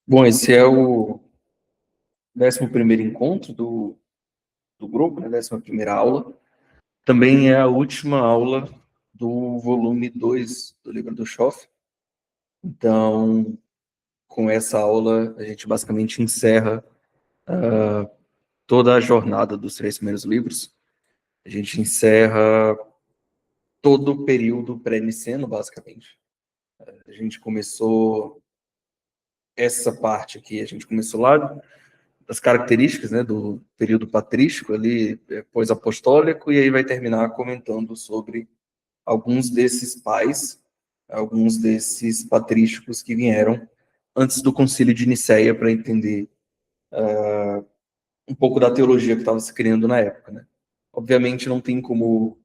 Bom, esse é o 11º encontro do grupo, né? 11ª aula. Também é a última aula do volume 2 do livro do Schoff. Então, com essa aula, a gente basicamente encerra toda a jornada dos 3 primeiros livros. A gente encerra todo o período pré-niceno, basicamente. A gente começou essa parte aqui, a gente começou lá das características, né, do período patrístico ali, pós-apostólico, e aí vai terminar comentando sobre alguns desses pais, alguns desses patrísticos que vieram antes do Concílio de Nicéia para entender um pouco da teologia que estava se criando na época, né? Obviamente não tem como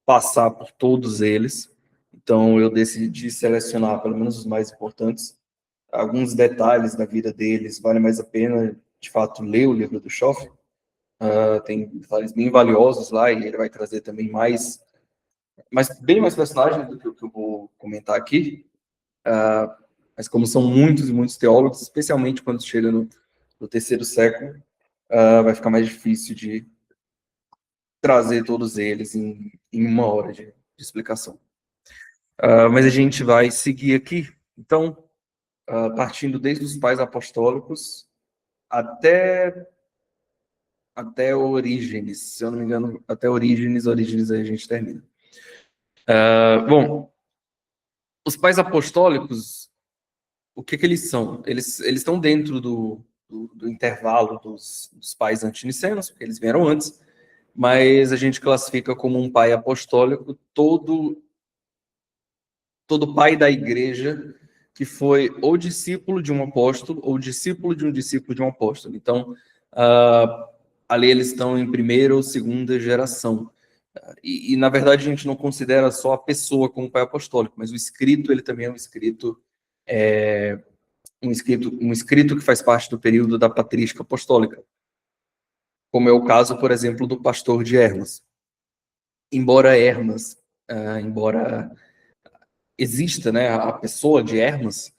passar por todos eles, então eu decidi selecionar pelo menos os mais importantes. Alguns detalhes da vida deles vale mais a pena, de fato, ler o livro do Schoff. Tem detalhes bem valiosos lá e ele vai trazer também bem mais personagens do que o que eu vou comentar aqui. Mas como são muitos e muitos teólogos, especialmente quando chega no terceiro século, vai ficar mais difícil de trazer todos eles em uma hora de explicação. Mas a gente vai seguir aqui, então, partindo desde os pais apostólicos até Orígenes, se eu não me engano, até Orígenes aí a gente termina. Bom, os pais apostólicos, o que eles são? Eles estão dentro do intervalo dos pais antinicenos, porque eles vieram antes, mas a gente classifica como um pai apostólico todo pai da igreja que foi ou discípulo de um apóstolo ou discípulo de um apóstolo. Então, ali eles estão em primeira ou segunda geração. Na verdade, a gente não considera só a pessoa como pai apostólico, mas o escrito, ele também é um escrito que faz parte do período da patrística apostólica, como é o caso, por exemplo, do pastor de Hermas. Embora exista, né, a pessoa de Hermas,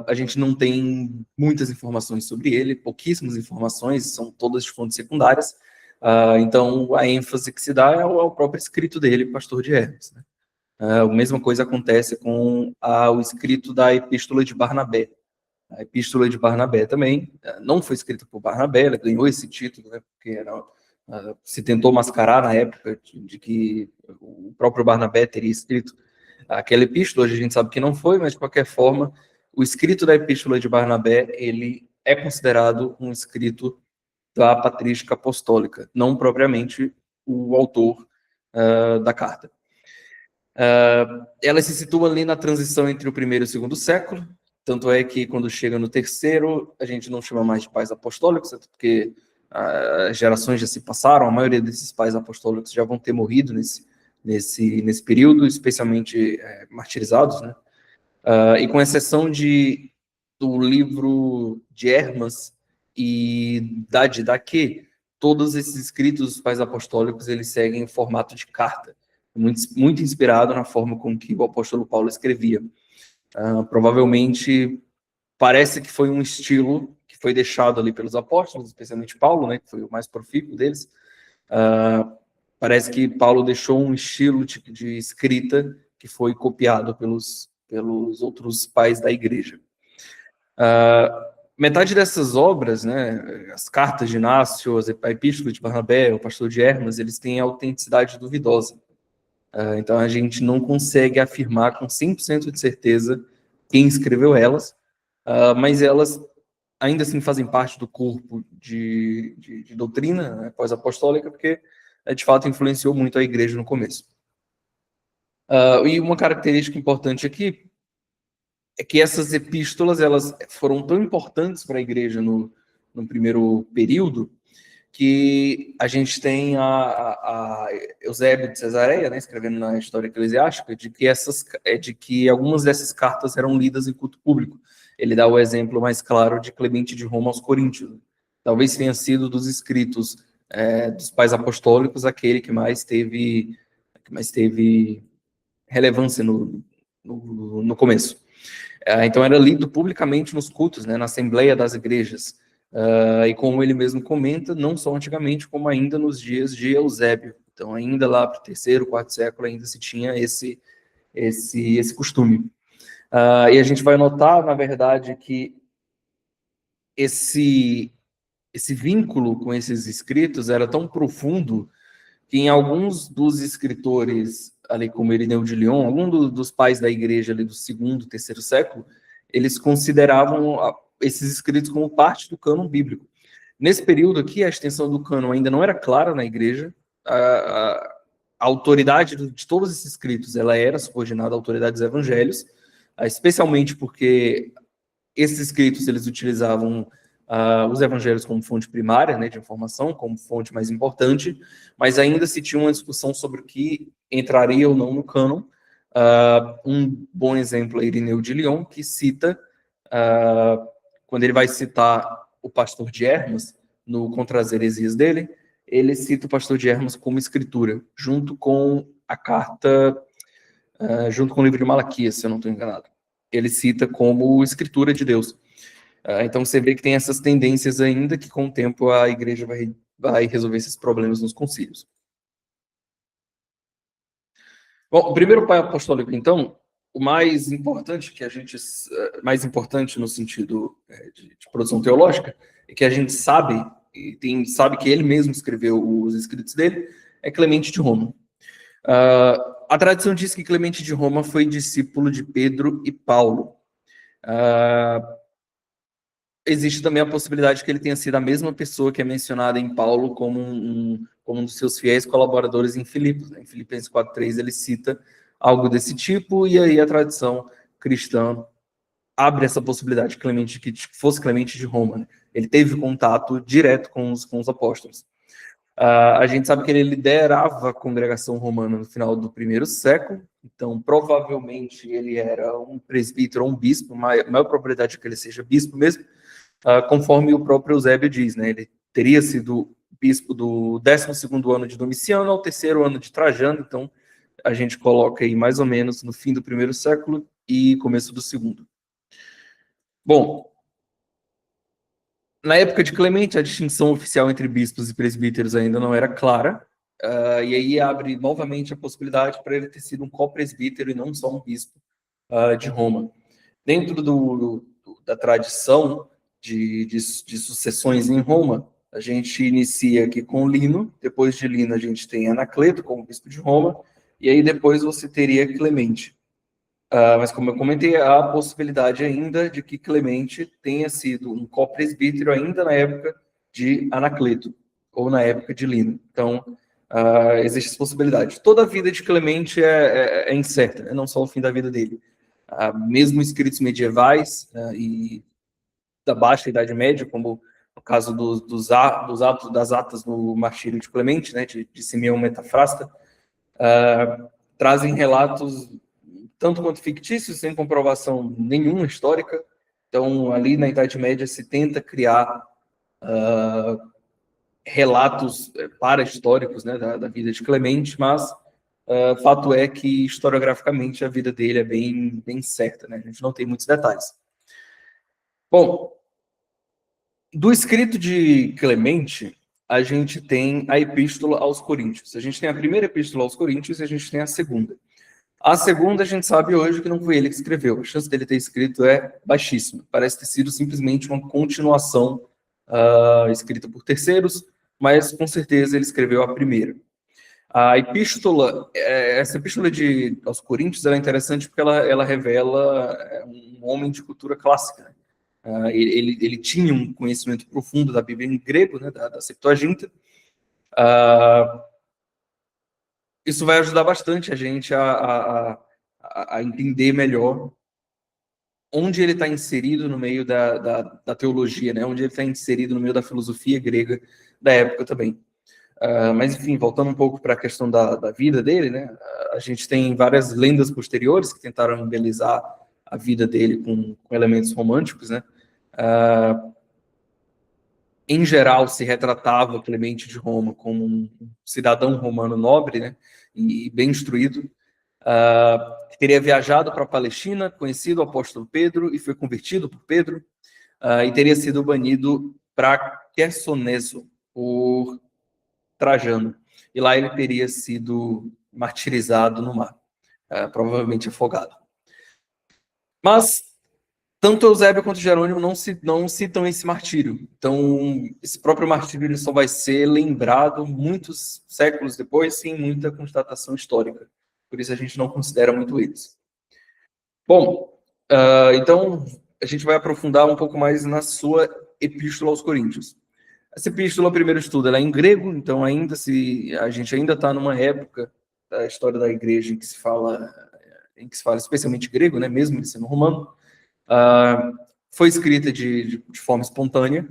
a gente não tem muitas informações sobre ele, pouquíssimas informações, são todas de fontes secundárias. Então, a ênfase que se dá é ao próprio escrito dele, pastor de Hermas, né? A mesma coisa acontece com o escrito da Epístola de Barnabé. A Epístola de Barnabé também não foi escrita por Barnabé, ela ganhou esse título, né, porque se tentou mascarar na época de que o próprio Barnabé teria escrito aquela epístola. Hoje a gente sabe que não foi, mas de qualquer forma, o escrito da Epístola de Barnabé, ele é considerado um escrito da patrística apostólica, não propriamente o autor da carta. Ela se situa ali na transição entre o primeiro e o segundo século, tanto é que quando chega no terceiro, a gente não chama mais de pais apostólicos, porque as gerações já se passaram, a maioria desses pais apostólicos já vão ter morrido nesse período, especialmente martirizados, né? E com exceção do livro de Hermas e da Didaquê, todos esses escritos dos pais apostólicos, eles seguem em formato de carta, muito inspirado na forma com que o apóstolo Paulo escrevia. Provavelmente, parece que foi um estilo que foi deixado ali pelos apóstolos, especialmente Paulo, né, que foi o mais profícuo deles. Parece que Paulo deixou um estilo de escrita que foi copiado pelos outros pais da igreja. Metade dessas obras, né, as cartas de Inácio, a Epístola de Barnabé, o pastor de Hermas, eles têm autenticidade duvidosa. Então a gente não consegue afirmar com 100% de certeza quem escreveu elas, mas elas ainda assim fazem parte do corpo de doutrina, né, pós-apostólica, porque de fato influenciou muito a igreja no começo. E uma característica importante aqui é que essas epístolas, elas foram tão importantes para a igreja no primeiro período, que a gente tem a Eusébio de Cesareia, né, escrevendo na História Eclesiástica, de que algumas dessas cartas eram lidas em culto público. Ele dá o exemplo mais claro de Clemente de Roma aos Coríntios. Talvez tenha sido dos escritos dos pais apostólicos aquele que mais teve relevância no começo. Então era lido publicamente nos cultos, né, na Assembleia das Igrejas. E como ele mesmo comenta, não só antigamente, como ainda nos dias de Eusébio. Então, ainda lá para o terceiro, quarto século, ainda se tinha esse costume. E a gente vai notar, na verdade, que esse vínculo com esses escritos era tão profundo que em alguns dos escritores, ali como Irineu de Lyon, dos pais da igreja ali do segundo, terceiro século, eles consideravam esses escritos como parte do cânon bíblico. Nesse período aqui, a extensão do cânon ainda não era clara na igreja, a autoridade de todos esses escritos, ela era subordinada à autoridade dos evangelhos, especialmente porque esses escritos, eles utilizavam os evangelhos como fonte primária, né, de informação, como fonte mais importante, mas ainda se tinha uma discussão sobre o que entraria ou não no cânon. Um bom exemplo é Irineu de Lyon, que cita, quando ele vai citar o pastor de Hermas, no Contra as Heresias dele, ele cita o pastor de Hermas como escritura, junto com a carta, junto com o livro de Malaquias, se eu não estou enganado. Ele cita como escritura de Deus. Então você vê que tem essas tendências ainda, que com o tempo a igreja vai resolver esses problemas nos concílios. Bom, o primeiro pai apostólico, então, o mais importante que a gente, mais importante no sentido de produção teológica, é que a gente sabe, sabe que ele mesmo escreveu os escritos dele, é Clemente de Roma. A tradição diz que Clemente de Roma foi discípulo de Pedro e Paulo. Existe também a possibilidade que ele tenha sido a mesma pessoa que é mencionada em Paulo como um dos seus fiéis colaboradores em Filipos. Em Filipenses 4:3 ele cita algo desse tipo, e aí a tradição cristã abre essa possibilidade que fosse Clemente de Roma. Né? Ele teve contato direto com os apóstolos. A gente sabe que ele liderava a congregação romana no final do primeiro século, então provavelmente ele era um presbítero ou um bispo, maior probabilidade é que ele seja bispo mesmo, conforme o próprio Eusébio diz, né? Ele teria sido bispo do 12º ano de Domiciano ao 3º ano de Trajano, então a gente coloca aí mais ou menos no fim do primeiro século e começo do segundo. Bom, na época de Clemente, a distinção oficial entre bispos e presbíteros ainda não era clara, e aí abre novamente a possibilidade para ele ter sido um co-presbítero e não só um bispo de Roma. Dentro da tradição de sucessões em Roma, a gente inicia aqui com Lino, depois de Lino a gente tem Anacleto como bispo de Roma, e aí depois você teria Clemente. Mas como eu comentei, há a possibilidade ainda de que Clemente tenha sido um co-presbítero ainda na época de Anacleto, ou na época de Lino. Então, existe essa possibilidade. Toda a vida de Clemente é incerta, né? Não só o fim da vida dele. Mesmo escritos medievais e da Baixa Idade Média, como no caso das atas no martírio de Clemente, né, de Simeão Metafrasta, trazem relatos tanto quanto fictícios, sem comprovação nenhuma histórica. Então, ali na Idade Média se tenta criar relatos para-históricos, né, da vida de Clemente, mas fato é que, historiograficamente, a vida dele é bem certa, né? A gente não tem muitos detalhes. Bom, do escrito de Clemente, a gente tem a Epístola aos Coríntios. A gente tem a primeira Epístola aos Coríntios e a gente tem a segunda. A segunda, a gente sabe hoje que não foi ele que escreveu. A chance dele ter escrito é baixíssima. Parece ter sido simplesmente uma continuação escrita por terceiros, mas com certeza ele escreveu a primeira. A epístola, essa epístola aos Coríntios, ela é interessante porque ela revela um homem de cultura clássica. Né? Ele tinha um conhecimento profundo da Bíblia em grego, né, da Septuaginta. Isso vai ajudar bastante a gente a entender melhor onde ele está inserido no meio da teologia, né? Onde ele está inserido no meio da filosofia grega da época também. Mas, enfim, voltando um pouco para a questão da vida dele, né? A gente tem várias lendas posteriores que tentaram embelezar a vida dele com elementos românticos, né? Em geral, se retratava Clemente de Roma como um cidadão romano nobre, né? E bem instruído. teria viajado para a Palestina, conhecido o apóstolo Pedro e foi convertido por Pedro, e teria sido banido para Quersoneso por Trajano. E lá ele teria sido martirizado no mar, provavelmente afogado. Mas tanto Eusébio quanto Jerônimo não citam esse martírio. Então, esse próprio martírio ele só vai ser lembrado muitos séculos depois, sem muita constatação histórica. Por isso a gente não considera muito eles. Bom, então a gente vai aprofundar um pouco mais na sua Epístola aos Coríntios. Essa epístola, primeiro estudo, ela é em grego, então a gente ainda está numa época da história da igreja em que se fala especialmente grego, né, mesmo ele sendo romano. Foi escrita de forma espontânea,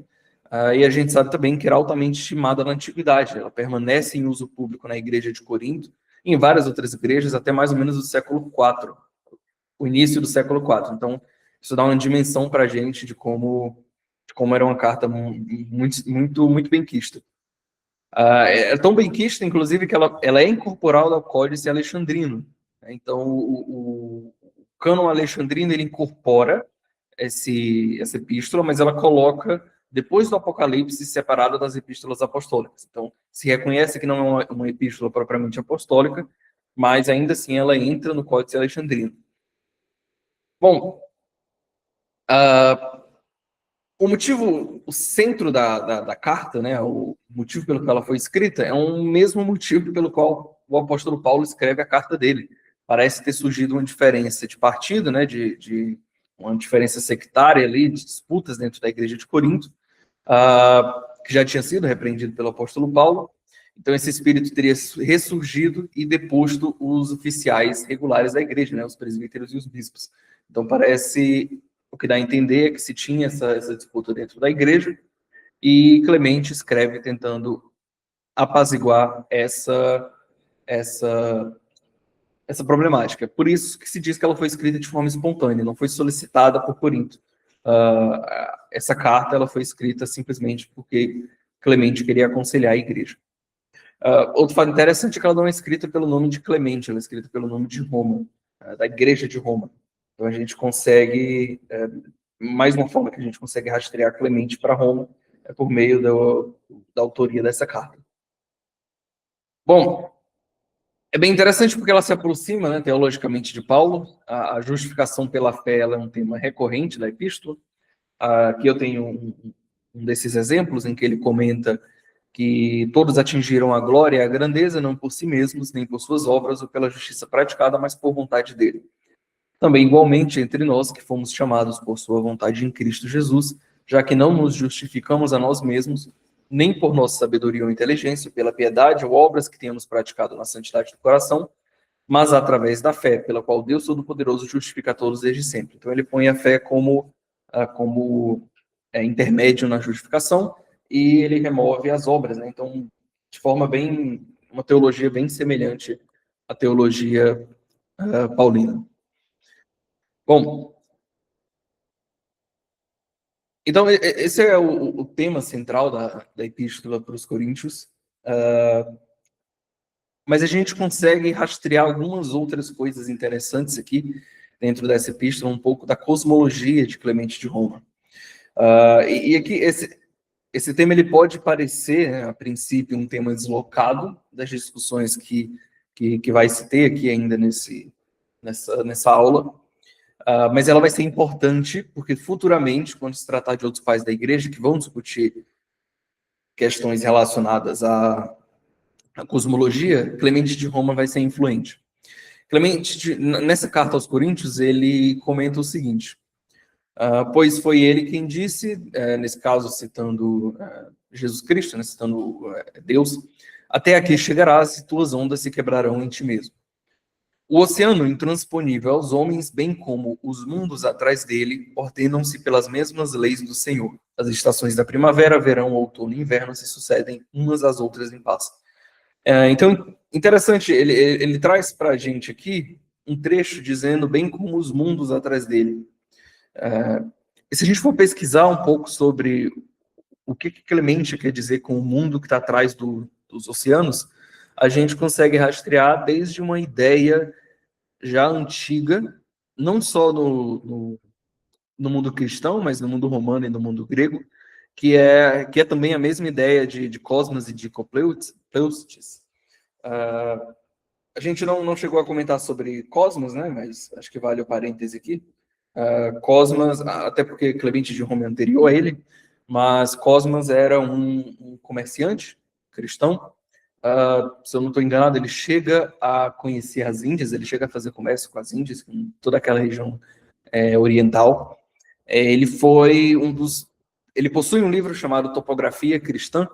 e a gente sabe também que era altamente estimada na antiguidade. Ela permanece em uso público na igreja de Corinto, e em várias outras igrejas, até mais ou menos do século IV, o início do século IV. Então, isso dá uma dimensão para a gente de como era uma carta muito bem quista. É tão bem quista, inclusive, que ela é incorporada ao Códice Alexandrino. Então, o cânon alexandrino ele incorpora essa epístola, mas ela coloca, depois do Apocalipse, separada das epístolas apostólicas. Então, se reconhece que não é uma epístola propriamente apostólica, mas ainda assim ela entra no Códice Alexandrino. Bom, o centro da carta, né, o motivo pelo qual ela foi escrita, é o mesmo motivo pelo qual o apóstolo Paulo escreve a carta dele. Parece ter surgido uma diferença de partido, né, de uma diferença sectária ali, de disputas dentro da igreja de Corinto, que já tinha sido repreendido pelo apóstolo Paulo. Então esse espírito teria ressurgido e deposto os oficiais regulares da igreja, né, os presbíteros e os bispos. Então parece, o que dá a entender é que se tinha essa disputa dentro da igreja, e Clemente escreve tentando apaziguar essa problemática. Por isso que se diz que ela foi escrita de forma espontânea, não foi solicitada por Corinto. Essa carta ela foi escrita simplesmente porque Clemente queria aconselhar a igreja. Outro fato interessante é que ela não é escrita pelo nome de Clemente, ela é escrita pelo nome de Roma, da igreja de Roma. Então a gente consegue, mais uma forma que a gente consegue rastrear Clemente para Roma, é por meio da autoria dessa carta. Bom, é bem interessante porque ela se aproxima, né, teologicamente, de Paulo. A justificação pela fé ela é um tema recorrente da epístola. Aqui eu tenho um desses exemplos em que ele comenta que todos atingiram a glória e a grandeza, não por si mesmos, nem por suas obras ou pela justiça praticada, mas por vontade dele. Também, igualmente, entre nós, que fomos chamados por sua vontade em Cristo Jesus, já que não nos justificamos a nós mesmos, nem por nossa sabedoria ou inteligência, pela piedade ou obras que tenhamos praticado na santidade do coração, mas através da fé, pela qual Deus Todo-Poderoso justifica a todos desde sempre. Então, ele põe a fé como intermédio na justificação, e ele remove as obras, né? Então, de forma uma teologia bem semelhante à teologia paulina. Bom, então esse é o tema central da epístola para os Coríntios, mas a gente consegue rastrear algumas outras coisas interessantes aqui dentro dessa epístola, um pouco da cosmologia de Clemente de Roma. E aqui esse tema ele pode parecer, né, a princípio, um tema deslocado das discussões que vai se ter aqui ainda nessa aula, mas ela vai ser importante porque futuramente, quando se tratar de outros pais da igreja que vão discutir questões relacionadas à cosmologia, Clemente de Roma vai ser influente. Clemente, nessa carta aos Coríntios, ele comenta o seguinte: pois foi ele quem disse, nesse caso citando Jesus Cristo, né, citando Deus, até aqui chegarás e tuas ondas se quebrarão em ti mesmo. O oceano intransponível aos homens, bem como os mundos atrás dele, ordenam-se pelas mesmas leis do Senhor. As estações da primavera, verão, outono e inverno se sucedem umas às outras em paz. Então, interessante, ele traz para a gente aqui um trecho dizendo bem como os mundos atrás dele. E se a gente for pesquisar um pouco sobre o que Clemente quer dizer com o mundo que está atrás dos oceanos, a gente consegue rastrear desde uma ideia já antiga, não só no mundo cristão, mas no mundo romano e no mundo grego, que é também a mesma ideia de cosmos e de Pleustes. A gente não chegou a comentar sobre cosmos, né? Mas acho que vale o parêntese aqui. Cosmas, até porque Clemente de Roma é anterior a ele, mas Cosmas era um comerciante cristão. Se eu não estou enganado, ele chega a conhecer as Índias, ele chega a fazer comércio com as Índias, com toda aquela região oriental. Ele foi um dos. Ele possui um livro chamado Topografia Cristã,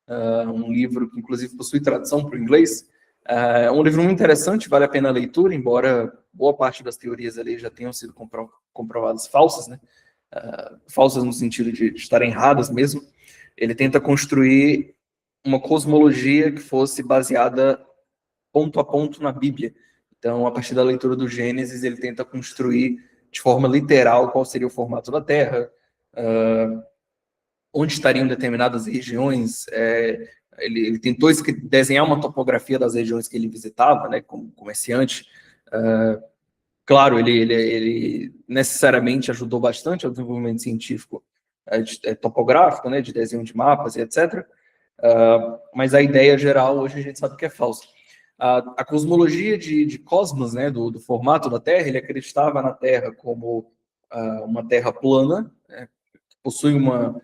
um livro que inclusive possui tradução para o inglês. É um livro muito interessante, vale a pena a leitura, embora boa parte das teorias ali já tenham sido comprovadas falsas, né? Falsas no sentido de estarem erradas mesmo. Ele tenta construir uma cosmologia que fosse baseada ponto a ponto na Bíblia. Então, a partir da leitura do Gênesis, ele tenta construir de forma literal qual seria o formato da Terra, onde estariam determinadas regiões. Ele tentou desenhar uma topografia das regiões que ele visitava, né, como comerciante. Claro, ele necessariamente ajudou bastante ao desenvolvimento científico topográfico, né, de desenho de mapas e etc. Mas a ideia geral hoje a gente sabe que é falsa. A cosmologia de Cosmos, né, do formato da Terra, ele acreditava na Terra como uma Terra plana, né, que possui um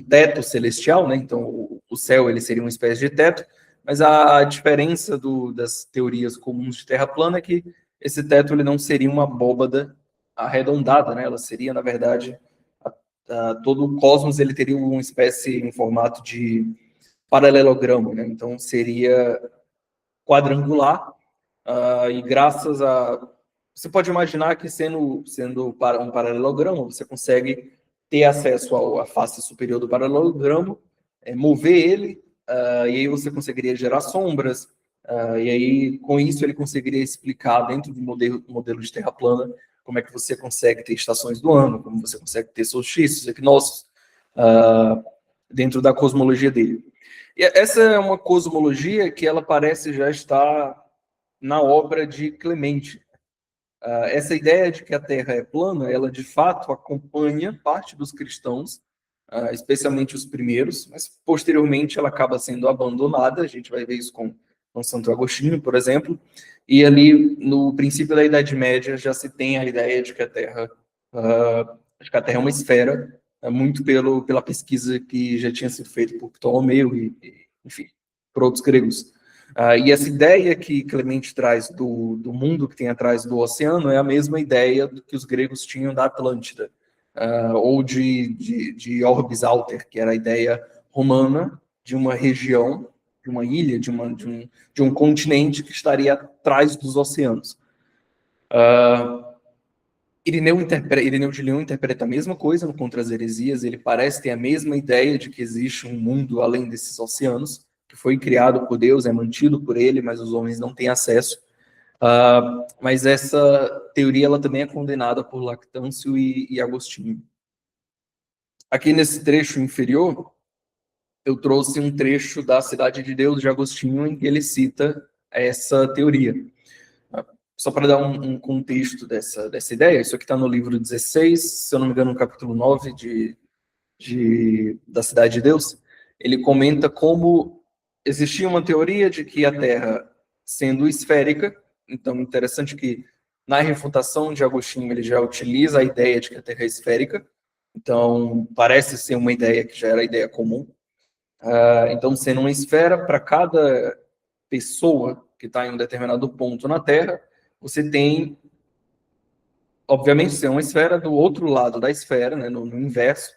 teto celestial, né? Então o céu ele seria uma espécie de teto, mas a diferença das teorias comuns de Terra plana é que esse teto ele não seria uma abóbada arredondada, né? Ela seria, na verdade, todo o cosmos ele teria uma espécie em formato de paralelogramo, né? Então seria quadrangular, e graças a... Você pode imaginar que sendo um paralelogramo, você consegue ter acesso à face superior do paralelogramo, mover ele, e aí você conseguiria gerar sombras, e aí com isso ele conseguiria explicar dentro do modelo de Terra plana como é que você consegue ter estações do ano, como você consegue ter solstícios, equinócios, dentro da cosmologia dele. E essa é uma cosmologia que ela parece já estar na obra de Clemente. Essa ideia de que a Terra é plana, ela de fato acompanha parte dos cristãos, especialmente os primeiros, mas posteriormente ela acaba sendo abandonada. A gente vai ver isso com Santo Agostinho, por exemplo, e ali no princípio da Idade Média já se tem a ideia de que a Terra é uma esfera, muito pela pesquisa que já tinha sido feita por Ptolomeu enfim, por outros gregos. E essa ideia que Clemente traz do mundo que tem atrás do oceano é a mesma ideia que os gregos tinham da Atlântida, ou de Orbis Alter, que era a ideia romana de uma região, de uma ilha, de um continente que estaria atrás dos oceanos. Irineu de Lyon interpreta a mesma coisa no Contra as Heresias. Ele parece ter a mesma ideia de que existe um mundo além desses oceanos, que foi criado por Deus, é mantido por ele, mas os homens não têm acesso. Mas essa teoria ela também é condenada por Lactâncio e Agostinho. Aqui nesse trecho inferior, eu trouxe um trecho da Cidade de Deus de Agostinho, em que ele cita essa teoria. Só para dar um contexto dessa ideia, isso aqui está no livro 16, se eu não me engano, no capítulo 9 da Cidade de Deus. Ele comenta como existia uma teoria de que a Terra, sendo esférica, então interessante que na refutação de Agostinho ele já utiliza a ideia de que a Terra é esférica, então parece ser uma ideia que já era a ideia comum. Então, sendo uma esfera, para cada pessoa que está em um determinado ponto na Terra, você tem, obviamente, ser uma esfera do outro lado da esfera, né, no inverso,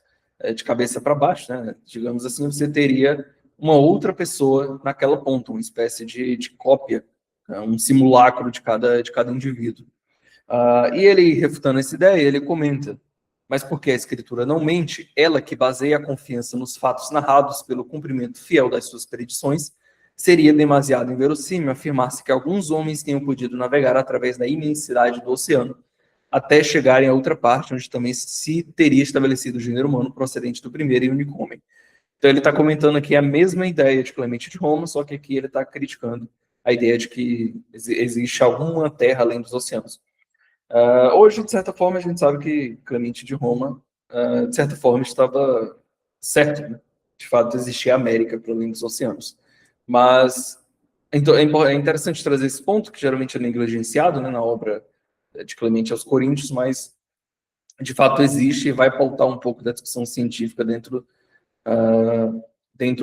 de cabeça para baixo, né, digamos assim, você teria uma outra pessoa naquela ponta, uma espécie de cópia, um simulacro de cada indivíduo. E ele, refutando essa ideia, ele comenta: mas porque a Escritura não mente, ela que baseia a confiança nos fatos narrados pelo cumprimento fiel das suas predições, seria demasiado inverossímil afirmar-se que alguns homens tenham podido navegar através da imensidade do oceano, até chegarem a outra parte, onde também se teria estabelecido o gênero humano procedente do primeiro e único homem. Então ele está comentando aqui a mesma ideia de Clemente de Roma, só que aqui ele está criticando a ideia de que existe alguma terra além dos oceanos. Hoje, de certa forma, a gente sabe que Clemente de Roma, de certa forma, estava certo, né? De fato, existia a América para além dos oceanos. Mas então, é interessante trazer esse ponto, que geralmente é negligenciado, né, na obra de Clemente aos Coríntios, mas de fato existe e vai pautar um pouco da discussão científica dentro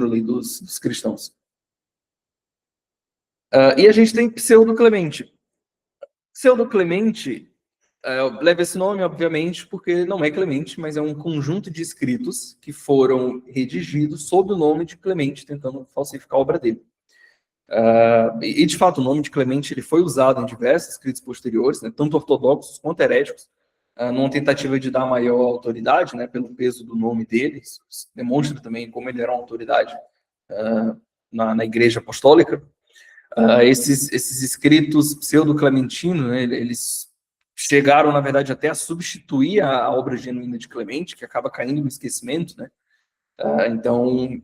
ali dos cristãos. E a gente tem Pseudo-Clemente. Pseudo-Clemente leva esse nome, obviamente, porque não é Clemente, mas é um conjunto de escritos que foram redigidos sob o nome de Clemente, tentando falsificar a obra dele. E, de fato, o nome de Clemente ele foi usado em diversos escritos posteriores, né, tanto ortodoxos quanto heréticos, numa tentativa de dar maior autoridade, né, pelo peso do nome dele. Isso demonstra também como ele era uma autoridade na Igreja Apostólica. Esses escritos pseudo-clementinos, né, eles chegaram, na verdade, até a substituir a obra genuína de Clemente, que acaba caindo no esquecimento, né? Então,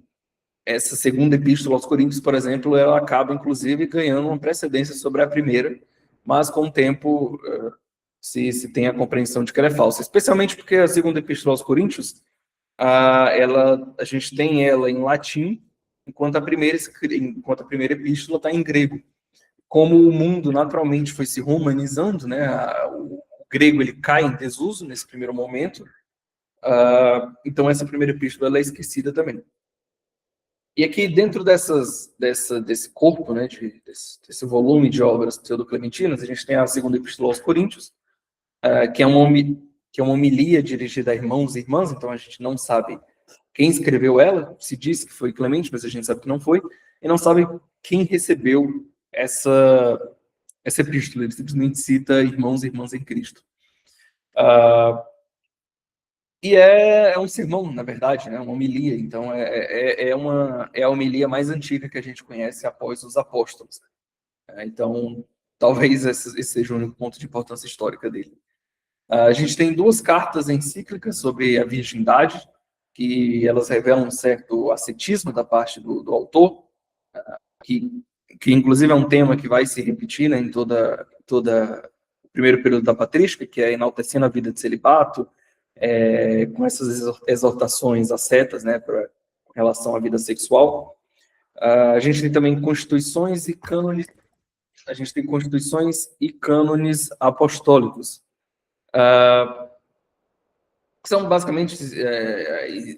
essa segunda epístola aos Coríntios, por exemplo, ela acaba, inclusive, ganhando uma precedência sobre a primeira, mas com o tempo se tem a compreensão de que ela é falsa, especialmente porque a segunda epístola aos Coríntios, a gente tem ela em latim, enquanto a primeira epístola está em grego. Como o mundo naturalmente foi se romanizando, né, o grego ele cai em desuso nesse primeiro momento, então essa primeira epístola ela é esquecida também. E aqui dentro desse corpo, né, desse volume de obras pseudo-clementinas, a gente tem a segunda epístola aos Coríntios, que é uma homilia dirigida a irmãos e irmãs, então a gente não sabe quem escreveu ela, se diz que foi Clemente, mas a gente sabe que não foi, e não sabe quem recebeu essa epístola. Ele simplesmente cita irmãos e irmãs em Cristo. E é um sermão, na verdade, né? Uma homilia. Então, é a homilia mais antiga que a gente conhece após os apóstolos. Então, talvez esse seja o único ponto de importância histórica dele. A gente tem duas cartas encíclicas sobre a virgindade, que elas revelam um certo ascetismo da parte do autor, que inclusive é um tema que vai se repetir, né, em toda o primeiro período da patrística, que é enaltecendo a vida de celibato, com essas exortações ascetas, né, com relação à vida sexual. A gente tem também constituições e cânones, apostólicos, que são basicamente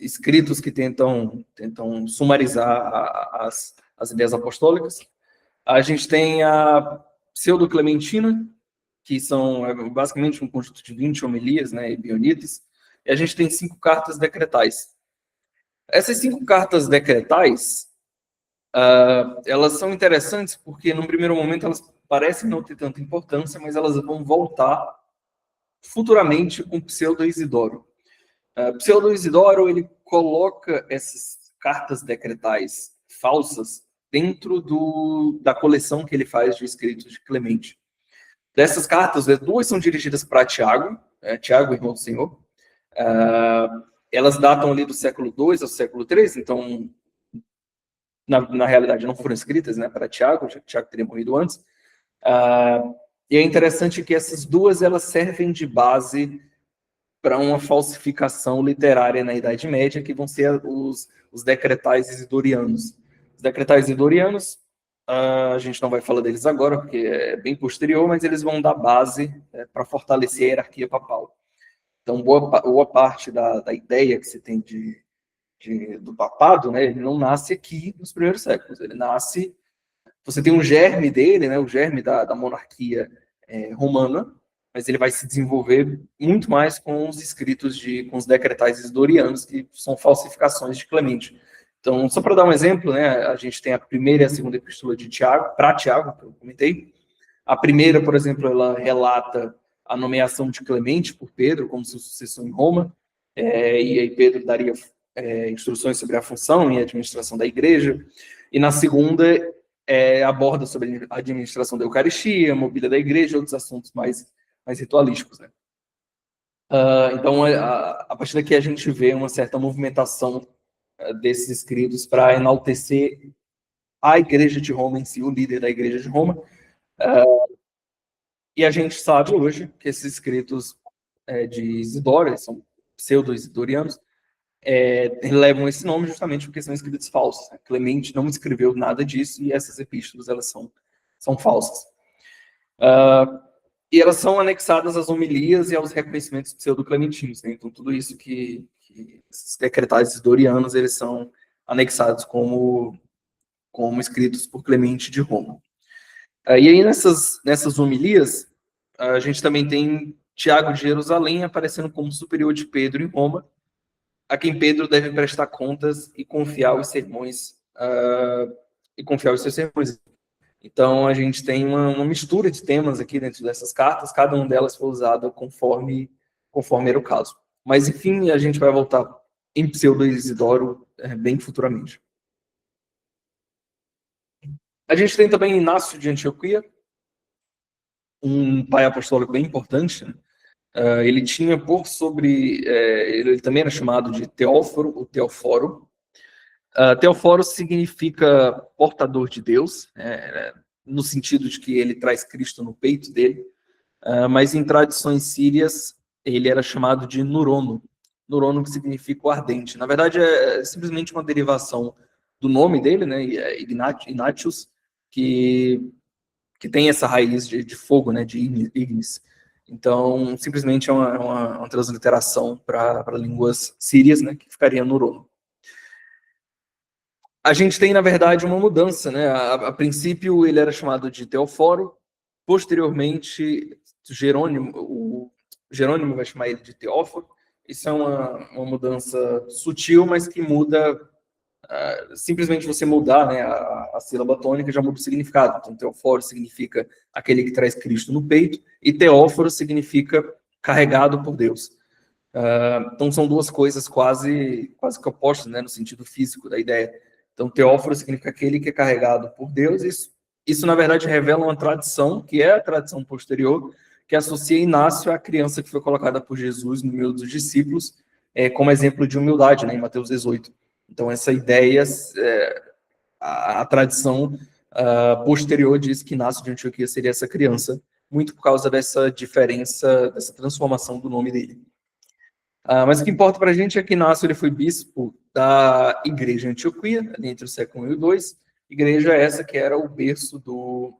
escritos que tentam sumarizar as ideias apostólicas. A gente tem a Pseudo-Clementina, que são basicamente um conjunto de 20 homilias, né, e bionites, e a gente tem 5 cartas decretais. Essas 5 cartas decretais, elas são interessantes porque, num primeiro momento, elas parecem não ter tanta importância, mas elas vão voltar futuramente com Pseudo-Isidoro. Pseudo-Isidoro, ele coloca essas cartas decretais falsas dentro da coleção que ele faz de escritos de Clemente. Dessas cartas, 2 são dirigidas para Tiago, Tiago, irmão do Senhor. Elas datam ali do século II ao século III, então, na realidade, não foram escritas, né, para Tiago, já que Tiago teria morrido antes. E é interessante que essas 2 elas servem de base para uma falsificação literária na Idade Média, que vão ser os decretais isidorianos. Os decretais isidorianos, a gente não vai falar deles agora, porque é bem posterior, mas eles vão dar base para fortalecer a hierarquia papal. Então, boa parte da ideia que se tem do papado, né, ele não nasce aqui nos primeiros séculos, ele nasce... Você tem um germe dele, né, o germe da monarquia romana, mas ele vai se desenvolver muito mais com os escritos com os decretais isidorianos, que são falsificações de Clemente. Então, só para dar um exemplo, né, a gente tem a primeira e a segunda epístola de Tiago, para Tiago, que eu comentei. A primeira, por exemplo, ela relata a nomeação de Clemente por Pedro como seu sucessor em Roma, e aí Pedro daria instruções sobre a função e a administração da igreja. E na segunda, aborda sobre a administração da Eucaristia, a mobília da igreja, outros assuntos mais ritualísticos, né? Então, a partir daqui a gente vê uma certa movimentação desses escritos para enaltecer a Igreja de Roma em si, o líder da Igreja de Roma. E a gente sabe hoje que esses escritos de Isidoro, eles são pseudo-isidorianos, levam esse nome justamente porque são escritos falsos. Clemente não escreveu nada disso e essas epístolas elas são falsas. E elas são anexadas às homilias e aos reconhecimentos pseudo-clementinos. Né? Então, tudo isso que esses decretais isidorianos, eles são anexados como escritos por Clemente de Roma. E aí, nessas homilias, a gente também tem Tiago de Jerusalém aparecendo como superior de Pedro em Roma, a quem Pedro deve prestar contas e confiar os sermões, os seus sermões. Então, a gente tem uma mistura de temas aqui dentro dessas cartas, cada uma delas foi usada conforme era o caso. Mas, enfim, a gente vai voltar em Pseudo-Isidoro bem futuramente. A gente tem também Inácio de Antioquia, um pai apostólico bem importante. Né? Ele tinha ele também era chamado de Teóforo, ou Teoforo. Teoforo significa portador de Deus, no sentido de que ele traz Cristo no peito dele, mas em tradições sírias ele era chamado de Nurono. Nurono que significa o ardente. Na verdade, é simplesmente uma derivação do nome dele, né, Ignatius, que tem essa raiz de fogo, né, de ignis. Então, simplesmente é uma transliteração para línguas sírias, né, que ficaria Nurono. A gente tem, na verdade, uma mudança, né? A princípio, ele era chamado de Teoforo, posteriormente, Jerônimo vai chamar ele de Teóforo. Isso é uma mudança sutil, mas que muda, simplesmente você mudar, né, a sílaba tônica já muda o significado. Então, Teoforo significa aquele que traz Cristo no peito, e Teóforo significa carregado por Deus. Então, são duas coisas quase que opostas, né, no sentido físico da ideia. Então, Teóforo significa aquele que é carregado por Deus. Isso, na verdade, revela uma tradição, que é a tradição posterior, que associa Inácio à criança que foi colocada por Jesus no meio dos discípulos, como exemplo de humildade, né, em Mateus 18. Então, essa ideia, a tradição posterior diz que Inácio de Antioquia seria essa criança, muito por causa dessa diferença, dessa transformação do nome dele. Mas o que importa para a gente é que Inácio ele foi bispo da Igreja de Antioquia, entre o século I e o II, igreja essa que era o berço do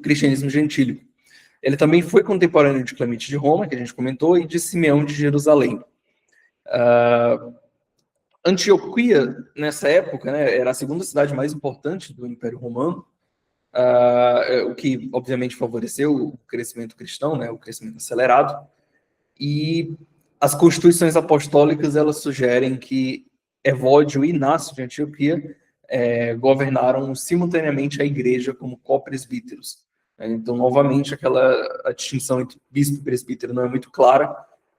cristianismo gentílico. Ele também foi contemporâneo de Clemente de Roma, que a gente comentou, e de Simeão de Jerusalém. Antioquia, nessa época, né, era a segunda cidade mais importante do Império Romano, o que, obviamente, favoreceu o crescimento cristão, né, o crescimento acelerado. E as constituições apostólicas, elas sugerem que Evódio e Inácio de Antioquia governaram simultaneamente a igreja como copresbíteros. Então, novamente, a distinção entre bispo e presbítero não é muito clara,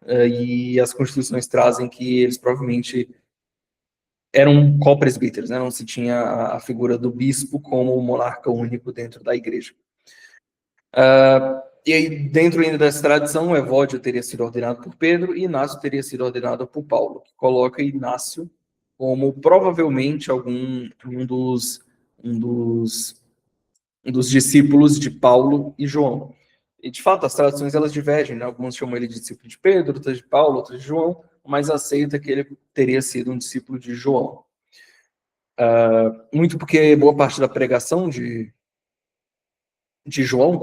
e as constituições trazem que eles provavelmente eram copresbíteros, né? Não se tinha a figura do bispo como o monarca único dentro da igreja. E aí, dentro ainda dessa tradição, Evódio teria sido ordenado por Pedro e Inácio teria sido ordenado por Paulo, que coloca Inácio como provavelmente um dos discípulos de Paulo e João. E, de fato, as traduções elas divergem, né? Alguns chamam ele de discípulo de Pedro, outros de Paulo, outros de João, mas aceita que ele teria sido um discípulo de João. Muito porque boa parte da pregação de João,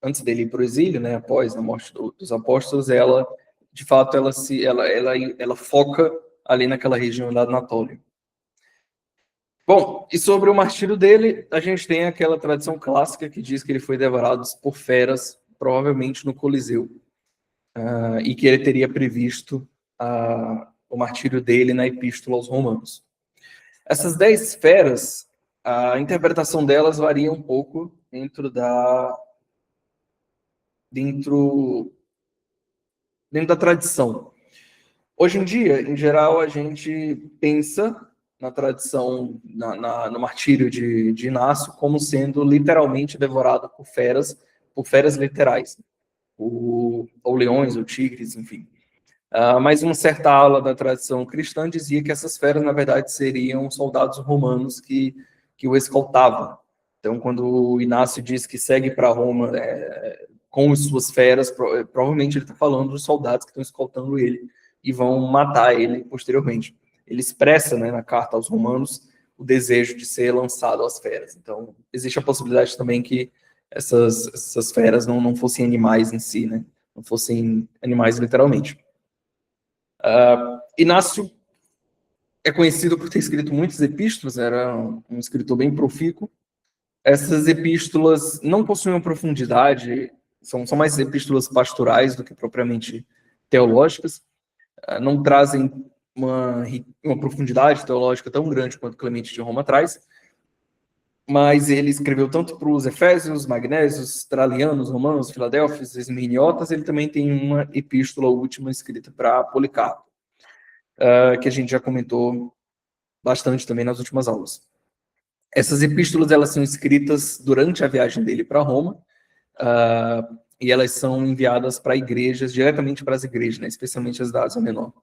antes dele ir para o exílio, né, após a morte dos apóstolos, ela, de fato, ela foca ali naquela região da Anatólia. Bom, e sobre o martírio dele, a gente tem aquela tradição clássica que diz que ele foi devorado por feras, provavelmente no Coliseu, e que ele teria previsto o martírio dele na Epístola aos Romanos. Essas 10 feras, a interpretação delas varia um pouco dentro da tradição. Hoje em dia, em geral, a gente pensa na tradição, no martírio de Inácio, como sendo literalmente devorado por feras literais, ou leões, ou tigres, enfim. Mas uma certa ala da tradição cristã dizia que essas feras, na verdade, seriam soldados romanos que que o escoltavam. Então, quando o Inácio diz que segue para Roma com as suas feras, provavelmente ele está falando dos soldados que estão escoltando ele e vão matar ele posteriormente. Ele expressa, né, na carta aos romanos o desejo de ser lançado às feras. Então, existe a possibilidade também que essas feras não fossem animais em si, né? Não fossem animais literalmente. Inácio é conhecido por ter escrito muitas epístolas, era um escritor bem profícuo. Essas epístolas não possuem profundidade, são mais epístolas pastorais do que propriamente teológicas, não trazem uma profundidade teológica tão grande quanto Clemente de Roma traz, mas ele escreveu tanto para os Efésios, Magnésios, Tralianos, Romanos, Filadélfios, Esmirniotas, ele também tem uma epístola última escrita para Policarpo, que a gente já comentou bastante também nas últimas aulas. Essas epístolas, elas são escritas durante a viagem dele para Roma, e elas são enviadas para igrejas, diretamente para as igrejas, né, especialmente as da Ásia Menor.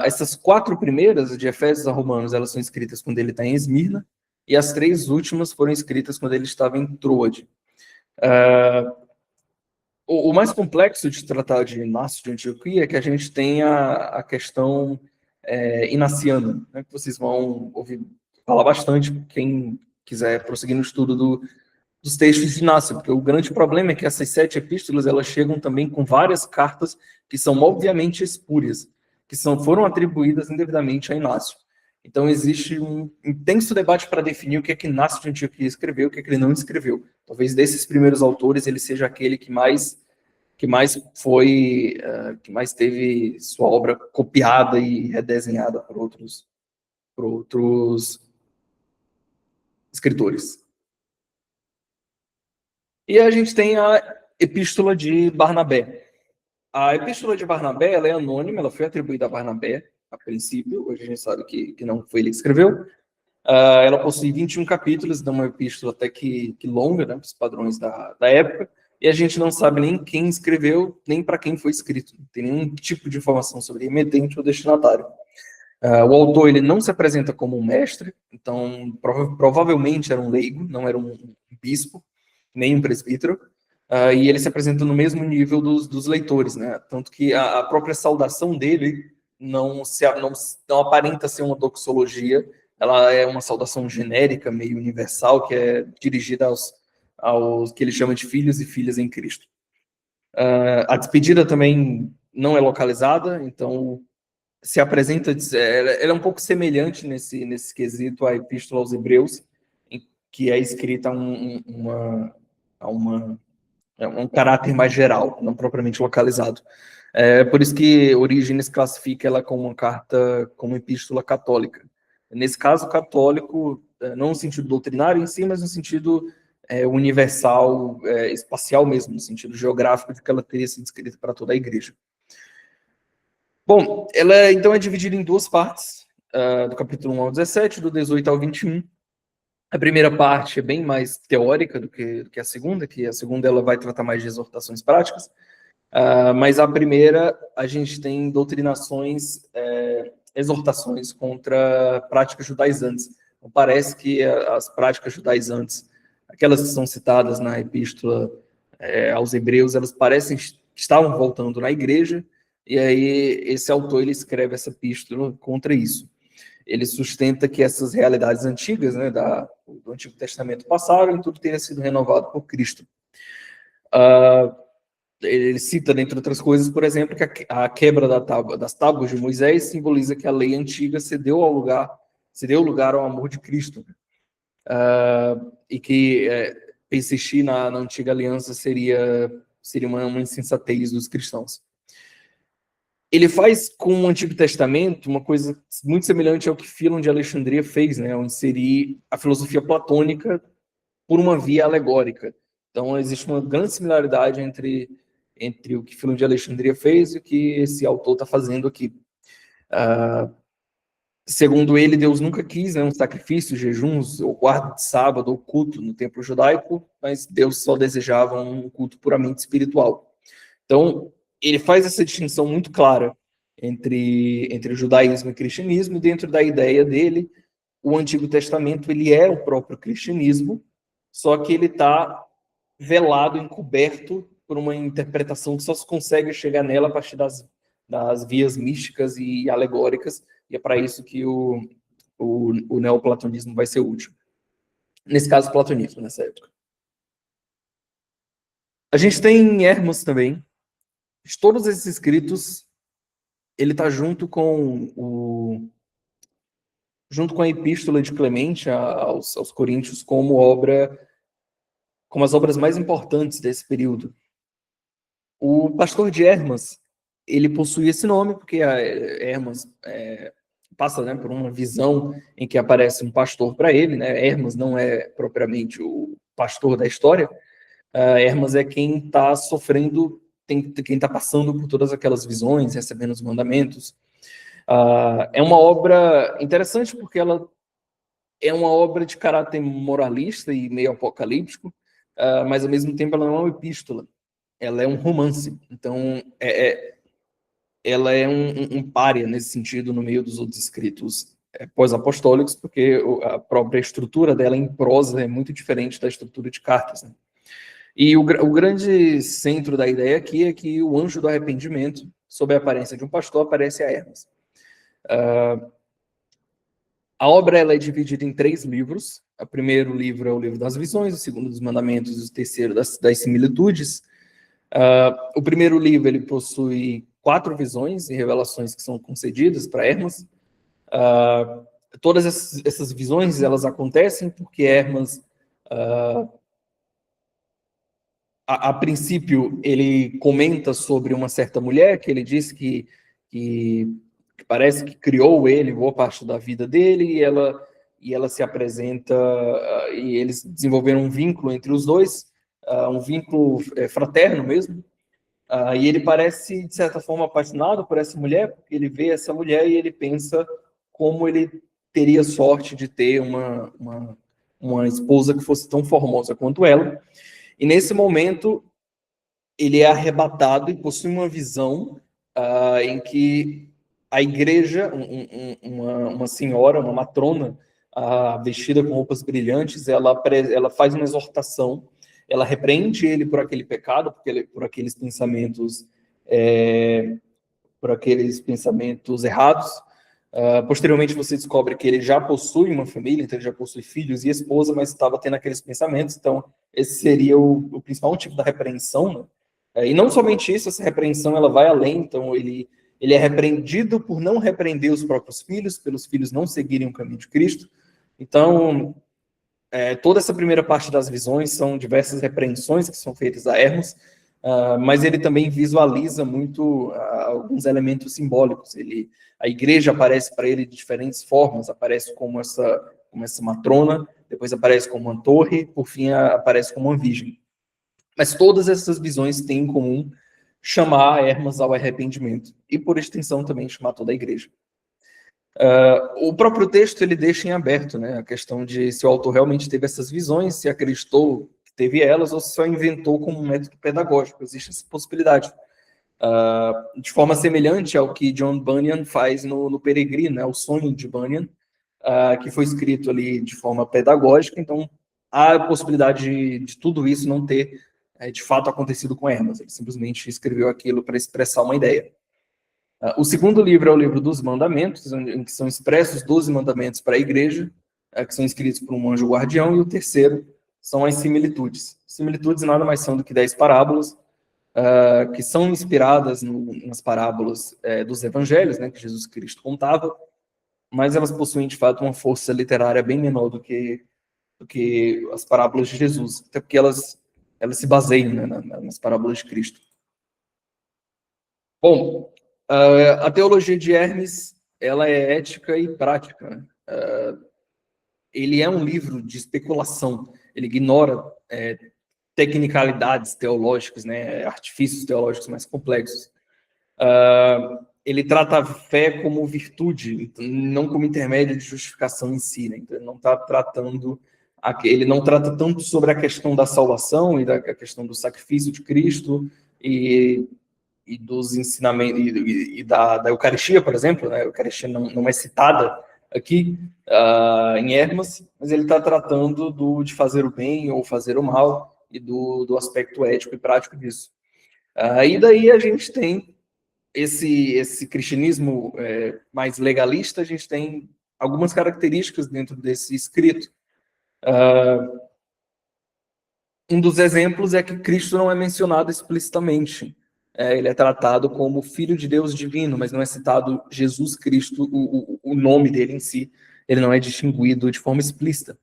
Essas 4 primeiras, de Efésios a Romanos, elas são escritas quando ele está em Esmirna, e as 3 últimas foram escritas quando ele estava em Troade. O mais complexo de tratar de Inácio de Antioquia é que a gente tem a questão inaciana, né, que vocês vão ouvir falar bastante, quem quiser prosseguir no estudo dos textos de Inácio, porque o grande problema é que essas 7 epístolas, elas chegam também com várias cartas que são obviamente espúrias, que foram atribuídas indevidamente a Inácio. Então existe um intenso debate para definir o que é que Inácio de Antioquia escreveu, o que é que ele não escreveu. Talvez desses primeiros autores ele seja aquele que mais teve sua obra copiada e redesenhada por outros escritores. E a gente tem a Epístola de Barnabé. A Epístola de Barnabé, ela é anônima, ela foi atribuída a Barnabé, a princípio, hoje a gente sabe que não foi ele que escreveu. Ela possui 21 capítulos, então uma epístola até que longa, né, para os padrões da época, e a gente não sabe nem quem escreveu, nem para quem foi escrito. Não tem nenhum tipo de informação sobre remetente ou destinatário. O autor, ele não se apresenta como um mestre, então provavelmente era um leigo, não era um bispo, nem um presbítero, e ele se apresenta no mesmo nível dos leitores, né? Tanto que a própria saudação dele não aparenta ser uma doxologia, ela é uma saudação genérica, meio universal, que é dirigida aos que ele chama de filhos e filhas em Cristo. A despedida também não é localizada, então se apresenta, ela é um pouco semelhante nesse quesito à Epístola aos Hebreus, em que é escrita um caráter mais geral, não propriamente localizado. Por isso que Orígenes classifica ela como uma carta, como epístola católica. Nesse caso, católico, não no sentido doutrinário em si, mas no sentido universal, espacial mesmo, no sentido geográfico de que ela teria sido escrita para toda a igreja. Bom, ela então é dividida em 2 partes, do capítulo 1 ao 17, do 18 ao 21. A primeira parte é bem mais teórica do que a segunda, que a segunda ela vai tratar mais de exortações práticas, mas a primeira a gente tem doutrinações, exortações contra práticas judaizantes. Então, parece que as práticas judaizantes, aquelas que são citadas na epístola aos Hebreus, elas parecem que estavam voltando na igreja, e aí esse autor ele escreve essa epístola contra isso. Ele sustenta que essas realidades antigas, né, do Antigo Testamento passaram e tudo teria sido renovado por Cristo. Ele cita, dentre outras coisas, por exemplo, que a quebra das tábuas de Moisés simboliza que a lei antiga cedeu lugar ao amor de Cristo. E que persistir na antiga aliança seria uma insensatez dos cristãos. Ele faz com o Antigo Testamento uma coisa muito semelhante ao que Filon de Alexandria fez, né, ao inserir a filosofia platônica por uma via alegórica. Então, existe uma grande similaridade entre o que Filon de Alexandria fez e o que esse autor está fazendo aqui. Segundo ele, Deus nunca quis, né, um sacrifício, jejuns, ou guarda de sábado, ou culto no templo judaico, mas Deus só desejava um culto puramente espiritual. Então, ele faz essa distinção muito clara entre o judaísmo e o cristianismo, dentro da ideia dele o Antigo Testamento ele é o próprio cristianismo, só que ele está velado, encoberto por uma interpretação que só se consegue chegar nela a partir das vias místicas e alegóricas, e é para isso que o neoplatonismo vai ser útil. Nesse caso, o platonismo, nessa época. A gente tem Hermas também. De todos esses escritos, ele está junto com a Epístola de Clemente aos Coríntios como as obras mais importantes desse período. O pastor de Hermas, ele possui esse nome porque Hermas passa, né, por uma visão em que aparece um pastor para ele, né? Hermas não é propriamente o pastor da história. Hermas é quem está sofrendo, quem está passando por todas aquelas visões, recebendo os mandamentos. É uma obra interessante porque ela é uma obra de caráter moralista e meio apocalíptico, mas ao mesmo tempo ela não é uma epístola, ela é um romance. Então, ela é um pária nesse sentido no meio dos outros escritos pós-apostólicos, porque a própria estrutura dela em prosa é muito diferente da estrutura de cartas, né? E o grande centro da ideia aqui é que o anjo do arrependimento, sob a aparência de um pastor, aparece a Hermas. A obra ela é dividida em 3 livros. O primeiro livro é o livro das visões, o segundo dos mandamentos e o terceiro das similitudes. O primeiro livro ele possui 4 visões e revelações que são concedidas para Hermas. Todas essas visões elas acontecem porque Hermas, a princípio, ele comenta sobre uma certa mulher que ele diz que parece que criou ele boa parte da vida dele, e ela se apresenta, e eles desenvolveram um vínculo entre os dois, um vínculo fraterno mesmo, e ele parece, de certa forma, apaixonado por essa mulher, porque ele vê essa mulher e ele pensa como ele teria sorte de ter uma esposa que fosse tão formosa quanto ela. E nesse momento, ele é arrebatado e possui uma visão em que a igreja, uma senhora, uma matrona, vestida com roupas brilhantes, ela faz uma exortação, ela repreende ele por aquele pecado, por aqueles pensamentos errados. Posteriormente, você descobre que ele já possui uma família, então ele já possui filhos e esposa, mas estava tendo aqueles pensamentos, então esse seria o principal tipo da repreensão, né? E não somente isso, essa repreensão ela vai além, então ele é repreendido por não repreender os próprios filhos, pelos filhos não seguirem o caminho de Cristo. Então, toda essa primeira parte das visões são diversas repreensões que são feitas a Hermas, mas ele também visualiza muito alguns elementos simbólicos. A igreja aparece para ele de diferentes formas, aparece como essa matrona, depois aparece como uma torre, por fim aparece como uma virgem. Mas todas essas visões têm em comum chamar Hermas ao arrependimento e, por extensão, também chamar toda a igreja. O próprio texto ele deixa em aberto, né, a questão de se o autor realmente teve essas visões, se acreditou que teve elas ou se só inventou como um método pedagógico. Existe essa possibilidade. De forma semelhante ao que John Bunyan faz no Peregrino, né, o sonho de Bunyan, que foi escrito ali de forma pedagógica. Então, há a possibilidade de tudo isso não ter de fato acontecido com Hermas. Ele simplesmente escreveu aquilo para expressar uma ideia. O segundo livro é o livro dos mandamentos, em que são expressos 12 mandamentos para a igreja, que são escritos por um anjo guardião, e o terceiro são as similitudes. Similitudes nada mais são do que 10 parábolas, que são inspiradas nas parábolas dos evangelhos, né, que Jesus Cristo contava, mas elas possuem, de fato, uma força literária bem menor do que as parábolas de Jesus, até porque elas se baseiam, né, nas parábolas de Cristo. Bom, a teologia de Hermes, ela é ética e prática, né? Ele é um livro de especulação, ele ignora tecnicalidades teológicas, né, artifícios teológicos mais complexos. Ele trata a fé como virtude, não como intermédio de justificação em si, né? Então, ele não trata tanto sobre a questão da salvação e da questão do sacrifício de Cristo e dos ensinamentos e da Eucaristia, por exemplo, né? A Eucaristia não é citada aqui em Hermas, mas ele está tratando de fazer o bem ou fazer o mal e do aspecto ético e prático disso. E daí a gente tem esse cristianismo mais legalista, a gente tem algumas características dentro desse escrito. Um dos exemplos é que Cristo não é mencionado explicitamente. Ele é tratado como Filho de Deus divino, mas não é citado Jesus Cristo, o nome dele em si. Ele não é distinguido de forma explícita.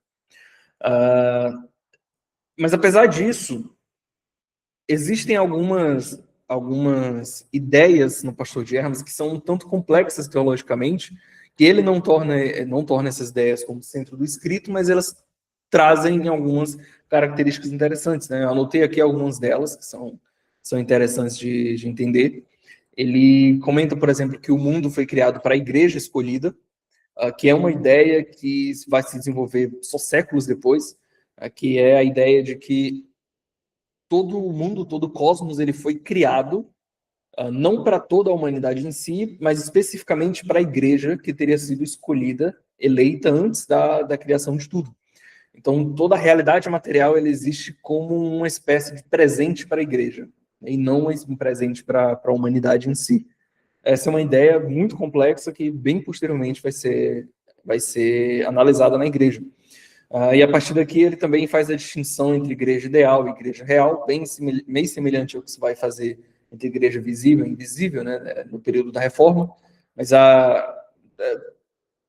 Mas apesar disso, existem algumas ideias no Pastor de Hermas que são um tanto complexas teologicamente, que ele não torna essas ideias como centro do escrito, mas elas trazem algumas características interessantes, né? Eu anotei aqui algumas delas que são interessantes de entender. Ele comenta, por exemplo, que o mundo foi criado para a igreja escolhida, que é uma ideia que vai se desenvolver só séculos depois, que é a ideia de que todo o mundo, todo o cosmos, ele foi criado não para toda a humanidade em si, mas especificamente para a igreja que teria sido escolhida, eleita antes da criação de tudo. Então, toda a realidade material ele existe como uma espécie de presente para a igreja, e não um presente para a humanidade em si. Essa é uma ideia muito complexa que, bem posteriormente, vai ser analisada na igreja. E a partir daqui ele também faz a distinção entre igreja ideal e igreja real, meio semelhante ao que se vai fazer entre igreja visível e invisível, né, no período da reforma, mas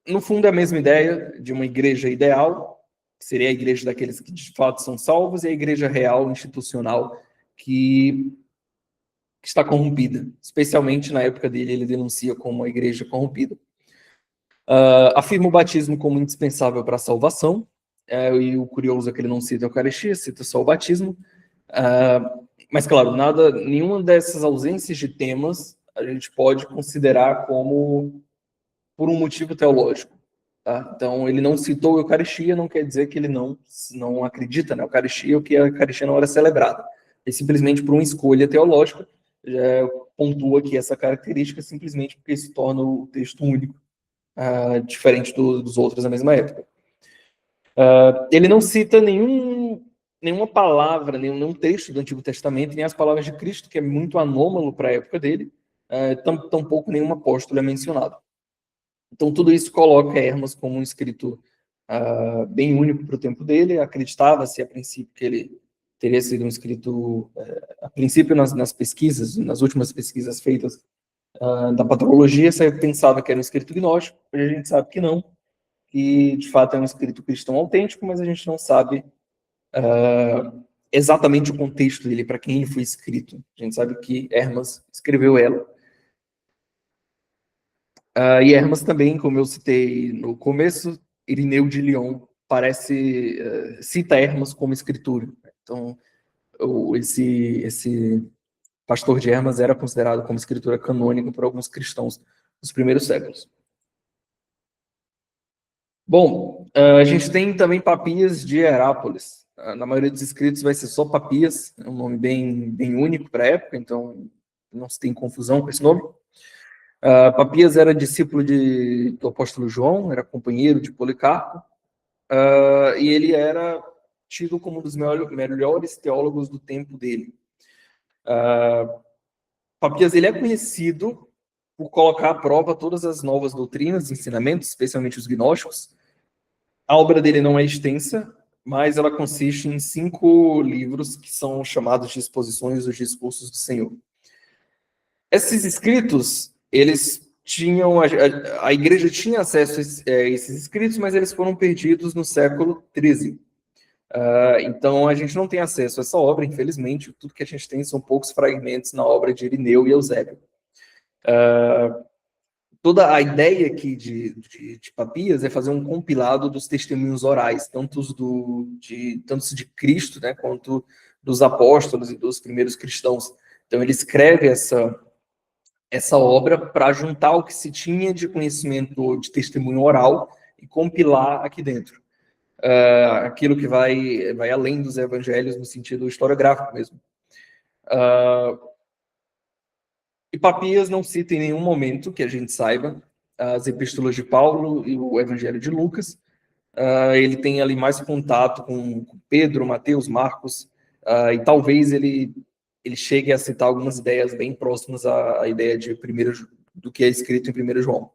no fundo é a mesma ideia de uma igreja ideal, que seria a igreja daqueles que de fato são salvos, e a igreja real, institucional, que está corrompida. Especialmente na época dele, ele denuncia como uma igreja corrompida. Afirma o batismo como indispensável para a salvação, e o curioso é que ele não cita a Eucaristia, cita só o batismo. Mas, claro, nenhuma dessas ausências de temas a gente pode considerar como por um motivo teológico. Tá? Então, ele não citou a Eucaristia, não quer dizer que ele não acredita na Eucaristia ou que a Eucaristia não era celebrada. Ele simplesmente, por uma escolha teológica, já pontua aqui essa característica simplesmente porque isso torna o texto único, diferente dos outros da mesma época. Ele não cita nenhuma palavra, nenhum texto do Antigo Testamento, nem as palavras de Cristo, que é muito anômalo para a época dele, tampouco nenhum apóstolo é mencionado. Então, tudo isso coloca Hermas como um escritor bem único para o tempo dele. Acreditava-se, a princípio, que ele teria sido um escritor, a princípio, nas pesquisas, nas últimas pesquisas feitas da patrologia, você pensava que era um escrito gnóstico, hoje a gente sabe que não, que de fato é um escrito cristão autêntico, mas a gente não sabe exatamente o contexto dele, para quem ele foi escrito. A gente sabe que Hermas escreveu ela. E Hermas também, como eu citei no começo, Irineu de Lyon cita Hermas como escritor. Então, esse pastor de Hermas era considerado como escritura canônica por alguns cristãos dos primeiros séculos. Bom, a gente tem também Papias de Herápolis. Na maioria dos escritos vai ser só Papias, é um nome bem único para a época, então não se tem confusão com esse nome. Papias era discípulo do apóstolo João, era companheiro de Policarpo, e ele era tido como um dos melhores teólogos do tempo dele. Papias ele é conhecido por colocar à prova todas as novas doutrinas, ensinamentos, especialmente os gnósticos. A obra dele não é extensa, mas ela consiste em 5 livros que são chamados de exposições dos discursos do Senhor. Esses escritos, eles tinham, a igreja tinha acesso a esses escritos, mas eles foram perdidos no século XIII. Então, a gente não tem acesso a essa obra, infelizmente. Tudo que a gente tem são poucos fragmentos na obra de Irineu e Eusébio. Toda a ideia aqui de Papias é fazer um compilado dos testemunhos orais, tanto de Cristo, né, quanto dos apóstolos e dos primeiros cristãos. Então, ele escreve essa obra para juntar o que se tinha de conhecimento de testemunho oral e compilar aqui dentro. Aquilo que vai além dos evangelhos no sentido historiográfico mesmo. E Papias não cita em nenhum momento, que a gente saiba, as epístolas de Paulo e o Evangelho de Lucas. Ele tem ali mais contato com Pedro, Mateus, Marcos, e talvez ele chegue a citar algumas ideias bem próximas à ideia do que é escrito em 1 João.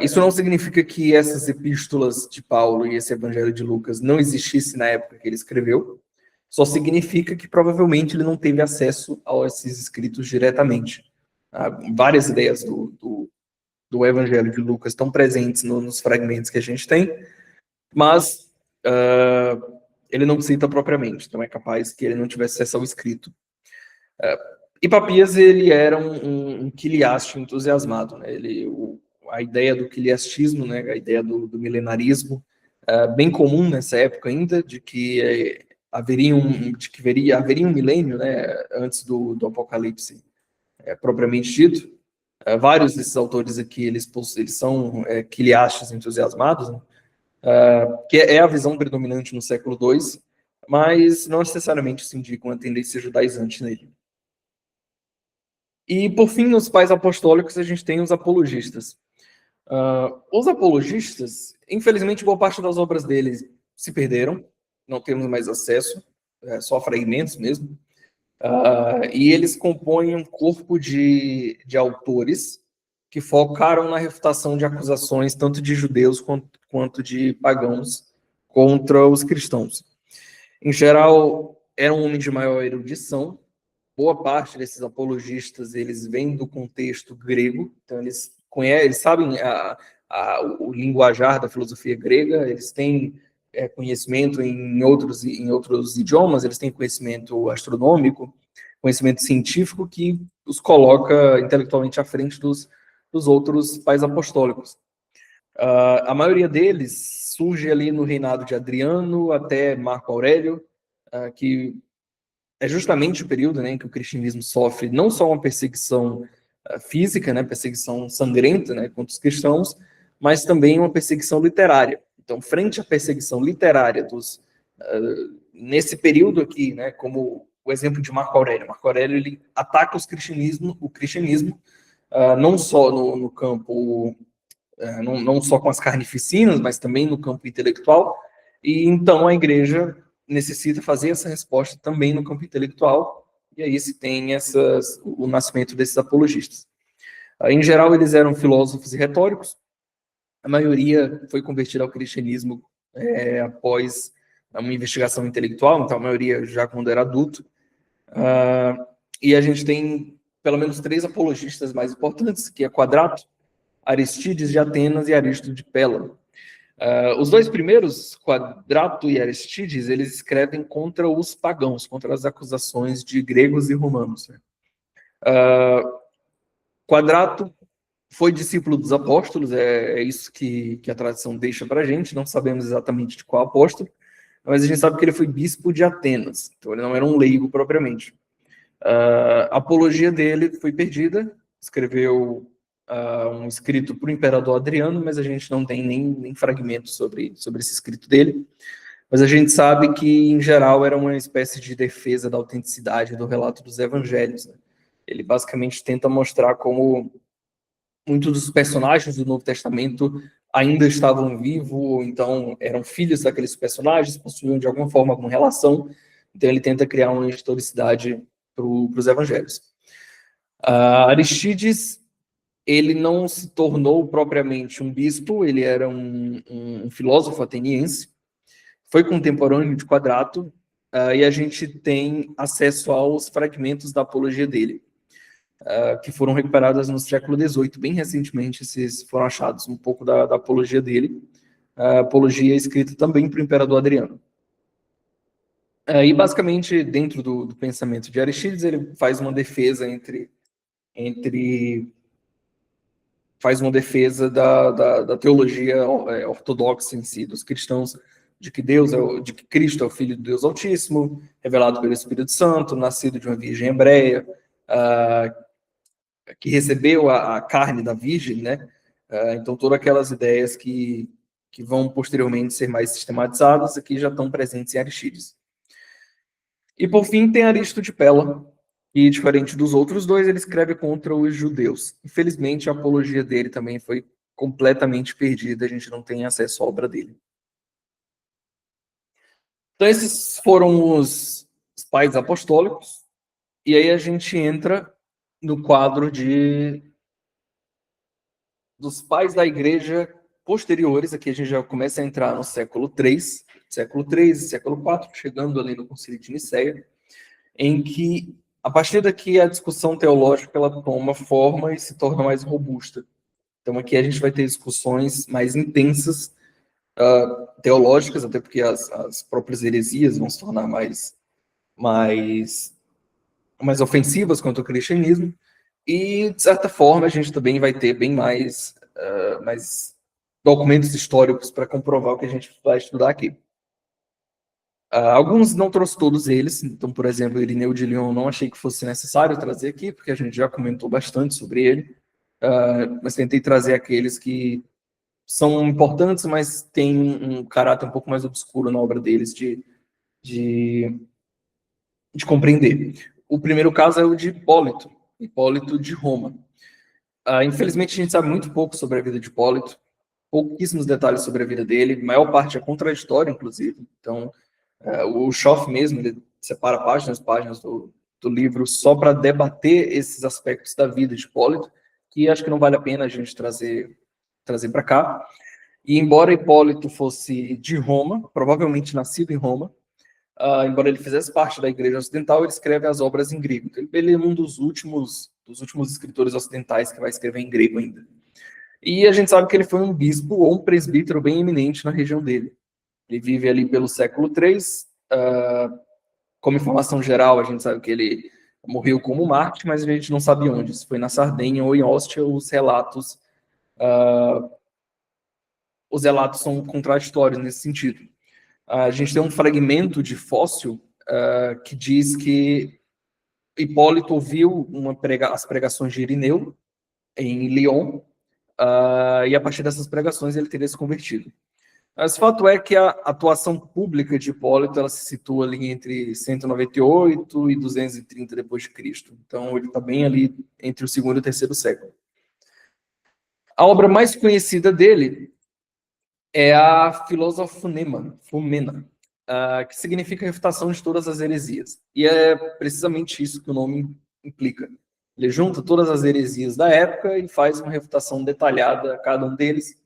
Isso não significa que essas epístolas de Paulo e esse Evangelho de Lucas não existissem na época que ele escreveu, só significa que provavelmente ele não teve acesso a esses escritos diretamente. Várias ideias do Evangelho de Lucas estão presentes nos fragmentos que a gente tem, mas ele não cita propriamente, então é capaz que ele não tivesse acesso ao escrito. E Papias, ele era um quiliástico entusiasmado, né? A ideia do quiliastismo, né? A ideia do milenarismo, bem comum nessa época ainda, de que haveria um milênio, né? Antes do Apocalipse propriamente dito. Vários desses autores aqui, eles são quiliastas entusiasmados, né? Que é a visão predominante no século II, mas não necessariamente se indica uma tendência judaizante nele. E, por fim, nos pais apostólicos, a gente tem os apologistas. Os apologistas, infelizmente, boa parte das obras deles se perderam, não temos mais acesso, só fragmentos mesmo. E eles compõem um corpo de autores que focaram na refutação de acusações tanto de judeus quanto de pagãos contra os cristãos. Em geral, era um homem de maior erudição. Boa parte desses apologistas, eles vêm do contexto grego, então eles sabem o linguajar da filosofia grega, eles têm conhecimento em outros idiomas, eles têm conhecimento astronômico, conhecimento científico que os coloca intelectualmente à frente dos outros pais apostólicos. A maioria deles surge ali no reinado de Adriano até Marco Aurélio, que é justamente o período, né, em que o cristianismo sofre não só uma perseguição física, né, perseguição sangrenta, né, contra os cristãos, mas também uma perseguição literária. Então, frente à perseguição literária nesse período aqui, né, como o exemplo de Marco Aurélio ele ataca o cristianismo não só no campo, não só com as carnificinas, mas também no campo intelectual, e então a igreja necessita fazer essa resposta também no campo intelectual, e aí se tem o nascimento desses apologistas. Em geral, eles eram filósofos e retóricos, a maioria foi convertida ao cristianismo após uma investigação intelectual, então a maioria já quando era adulto, e a gente tem pelo menos 3 apologistas mais importantes, que é Quadrato, Aristides de Atenas e Aristo de Pela. Os 2 primeiros, Quadrato e Aristides, eles escrevem contra os pagãos, contra as acusações de gregos e romanos. Quadrato foi discípulo dos apóstolos, é isso que a tradição deixa para a gente, não sabemos exatamente de qual apóstolo, mas a gente sabe que ele foi bispo de Atenas, então ele não era um leigo propriamente. A apologia dele foi perdida, escreveu um escrito para o imperador Adriano, mas a gente não tem nem fragmentos sobre esse escrito dele. Mas a gente sabe que, em geral, era uma espécie de defesa da autenticidade do relato dos evangelhos. Né? Ele basicamente tenta mostrar como muitos dos personagens do Novo Testamento ainda estavam vivos, ou então eram filhos daqueles personagens, possuíam de alguma forma alguma relação. Então ele tenta criar uma historicidade para os evangelhos. Aristides, ele não se tornou propriamente um bispo, ele era um filósofo ateniense, foi contemporâneo de Quadrato, e a gente tem acesso aos fragmentos da apologia dele, que foram recuperadas no século XVIII, bem recentemente esses foram achados, um pouco da apologia dele, a apologia escrita também para o imperador Adriano. E basicamente, dentro do pensamento de Aristides, ele faz uma defesa faz uma defesa da teologia ortodoxa em si, dos cristãos, de que Cristo é o Filho de Deus Altíssimo, revelado pelo Espírito Santo, nascido de uma virgem hebreia, que recebeu a carne da virgem, né? Então, todas aquelas ideias que vão posteriormente ser mais sistematizadas, aqui já estão presentes em Aristides. E, por fim, tem Aristo de Pela, E, diferente dos outros dois, ele escreve contra os judeus. Infelizmente, a apologia dele também foi completamente perdida, a gente não tem acesso à obra dele. Então, esses foram os pais apostólicos, e aí a gente entra no quadro dos pais da igreja posteriores. Aqui a gente já começa a entrar no século III e século IV, chegando ali no Concílio de Nicéia, em que, a partir daqui, a discussão teológica ela toma forma e se torna mais robusta. Então, aqui a gente vai ter discussões mais intensas, teológicas, até porque as próprias heresias vão se tornar mais ofensivas quanto ao cristianismo, e, de certa forma, a gente também vai ter bem mais documentos históricos para comprovar o que a gente vai estudar aqui. Alguns não trouxe todos eles, então, por exemplo, Irineu de Lyon não achei que fosse necessário trazer aqui, porque a gente já comentou bastante sobre ele, mas tentei trazer aqueles que são importantes, mas têm um caráter um pouco mais obscuro na obra deles de compreender. O primeiro caso é o de Hipólito de Roma. Infelizmente, a gente sabe muito pouco sobre a vida de Hipólito, pouquíssimos detalhes sobre a vida dele, a maior parte é contraditória, inclusive. Então, o Schoff mesmo, ele separa páginas do livro só para debater esses aspectos da vida de Hipólito, que acho que não vale a pena a gente trazer para cá. E embora Hipólito fosse de Roma, provavelmente nascido em Roma, embora ele fizesse parte da Igreja Ocidental, ele escreve as obras em grego. Então, ele é um dos últimos escritores ocidentais que vai escrever em grego ainda. E a gente sabe que ele foi um bispo ou um presbítero bem eminente na região dele. Ele vive ali pelo século III. Como informação geral, a gente sabe que ele morreu como mártir, mas a gente não sabe onde. Se foi na Sardenha ou em Ostia, os relatos são contraditórios nesse sentido. A gente tem um fragmento de fóssil que diz que Hipólito ouviu as pregações de Irineu em Lyon, e a partir dessas pregações ele teria se convertido. Mas o fato é que a atuação pública de Hipólito ela se situa ali entre 198 e 230 depois de Cristo. Então ele está bem ali entre o segundo e o terceiro século. A obra mais conhecida dele é a Filosofumena, que significa refutação de todas as heresias. E é precisamente isso que o nome implica. Ele junta todas as heresias da época e faz uma refutação detalhada a cada um deles,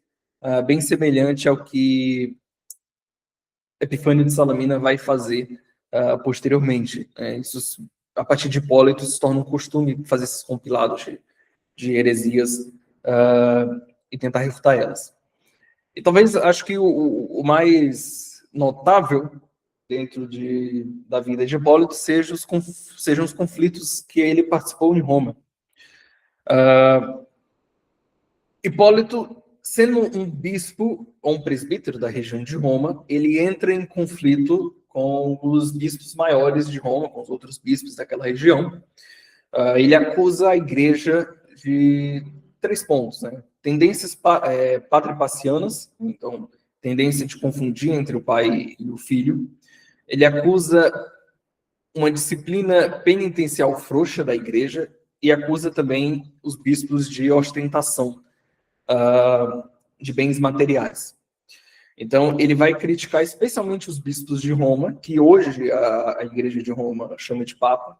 bem semelhante ao que Epifânio de Salamina vai fazer posteriormente. Isso, a partir de Hipólito, se torna um costume fazer esses compilados de heresias e tentar refutar elas. E talvez, acho que o mais notável dentro da vida de Hipólito sejam os conflitos que ele participou em Roma. Hipólito, sendo um bispo ou um presbítero da região de Roma, ele entra em conflito com os bispos maiores de Roma, com os outros bispos daquela região. Ele acusa a igreja de 3 pontos, né? Tendências patripacianas, então, tendência de confundir entre o pai e o filho. Ele acusa uma disciplina penitencial frouxa da igreja e acusa também os bispos de ostentação de bens materiais. Então, ele vai criticar especialmente os bispos de Roma, que hoje a igreja de Roma chama de Papa.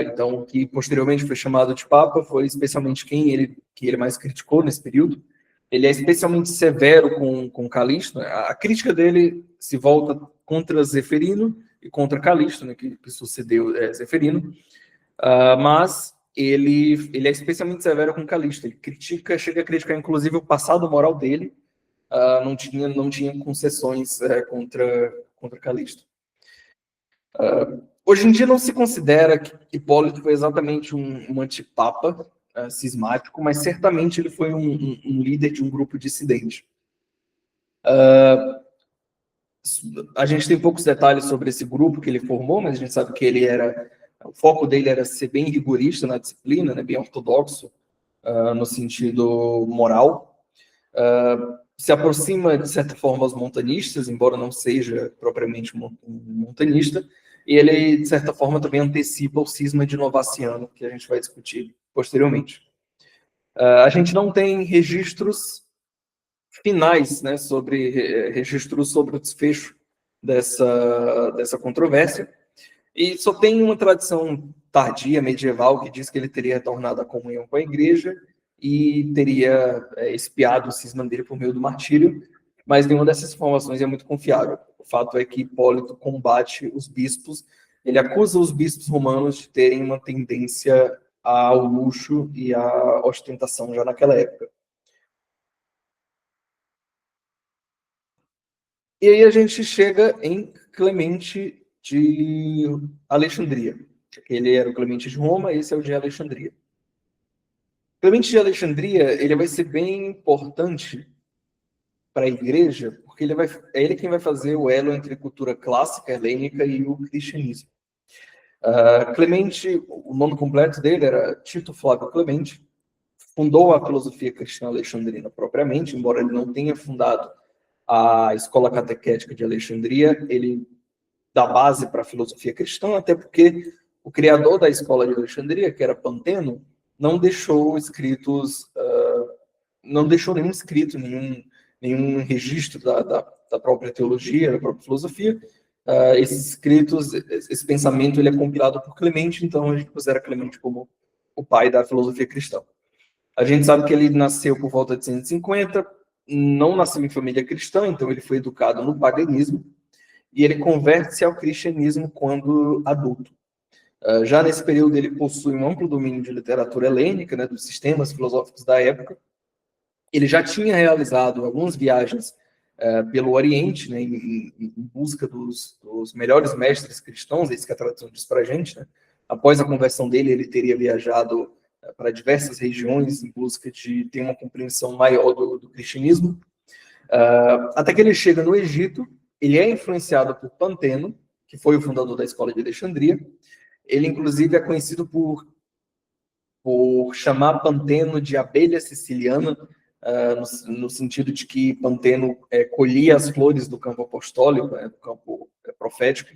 Então, que posteriormente foi chamado de Papa, foi especialmente que ele mais criticou nesse período. Ele é especialmente severo com Calixto. A crítica dele se volta contra Zeferino e contra Calixto, né, que sucedeu Zeferino, mas ele é especialmente severo com Calixto. Ele chega a criticar inclusive o passado moral dele, não tinha concessões contra Calixto. Hoje em dia não se considera que Hipólito foi exatamente um antipapa cismático, mas certamente ele foi um líder de um grupo dissidente. A gente tem poucos detalhes sobre esse grupo que ele formou, mas a gente sabe que o foco dele era ser bem rigorista na disciplina, né, bem ortodoxo no sentido moral. Se aproxima, de certa forma, aos montanistas, embora não seja propriamente um montanista, e ele, de certa forma, também antecipa o cisma de Novaciano, que a gente vai discutir posteriormente. A gente não tem registros finais, né, registros sobre o desfecho dessa controvérsia, e só tem uma tradição tardia, medieval, que diz que ele teria retornado à comunhão com a igreja e teria expiado o cisma dele por meio do martírio, mas nenhuma dessas informações é muito confiável. O fato é que Hipólito combate os bispos, ele acusa os bispos romanos de terem uma tendência ao luxo e à ostentação já naquela época. E aí a gente chega em Clemente de Alexandria. Ele era o Clemente de Roma, esse é o de Alexandria. Clemente de Alexandria, ele vai ser bem importante para a igreja, porque é ele quem vai fazer o elo entre cultura clássica helênica e o cristianismo. Clemente, o nome completo dele era Tito Flávio Clemente, fundou a filosofia cristã alexandrina propriamente, embora ele não tenha fundado a escola catequética de Alexandria, ele dá base para a filosofia cristã, até porque o criador da escola de Alexandria, que era Panteno, não deixou escritos, não deixou nenhum escrito, nenhum registro da própria teologia, da própria filosofia. Esses escritos, esse pensamento, ele é compilado por Clemente, então a gente considera Clemente como o pai da filosofia cristã. A gente sabe que ele nasceu por volta de 150, não nasceu em família cristã, então ele foi educado no paganismo, e ele converte-se ao cristianismo quando adulto. Já nesse período ele possui um amplo domínio de literatura helênica, né, dos sistemas filosóficos da época. Ele já tinha realizado algumas viagens pelo Oriente, né, em busca dos melhores mestres cristãos, é isso que a tradição diz para a gente. Né? Após a conversão dele, ele teria viajado para diversas regiões em busca de ter uma compreensão maior do cristianismo. Até que ele chega no Egito, ele é influenciado por Panteno, que foi o fundador da escola de Alexandria. Ele, inclusive, é conhecido por chamar Panteno de abelha siciliana, no sentido de que Panteno colhia as flores do campo apostólico, do campo profético.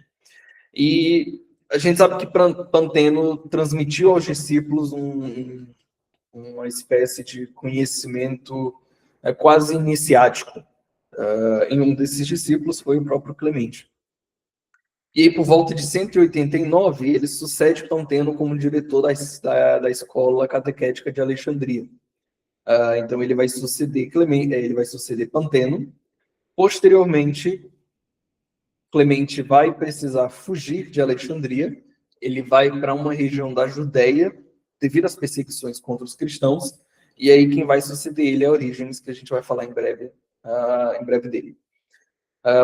E a gente sabe que Panteno transmitiu aos discípulos uma espécie de conhecimento quase iniciático. Em um desses discípulos foi o próprio Clemente. E aí, por volta de 189, ele sucede Panteno como diretor da escola catequética de Alexandria. Então, ele vai suceder Panteno. Posteriormente, Clemente vai precisar fugir de Alexandria. Ele vai para uma região da Judéia, devido às perseguições contra os cristãos. E aí, quem vai suceder ele é Orígenes, que a gente vai falar em breve dele.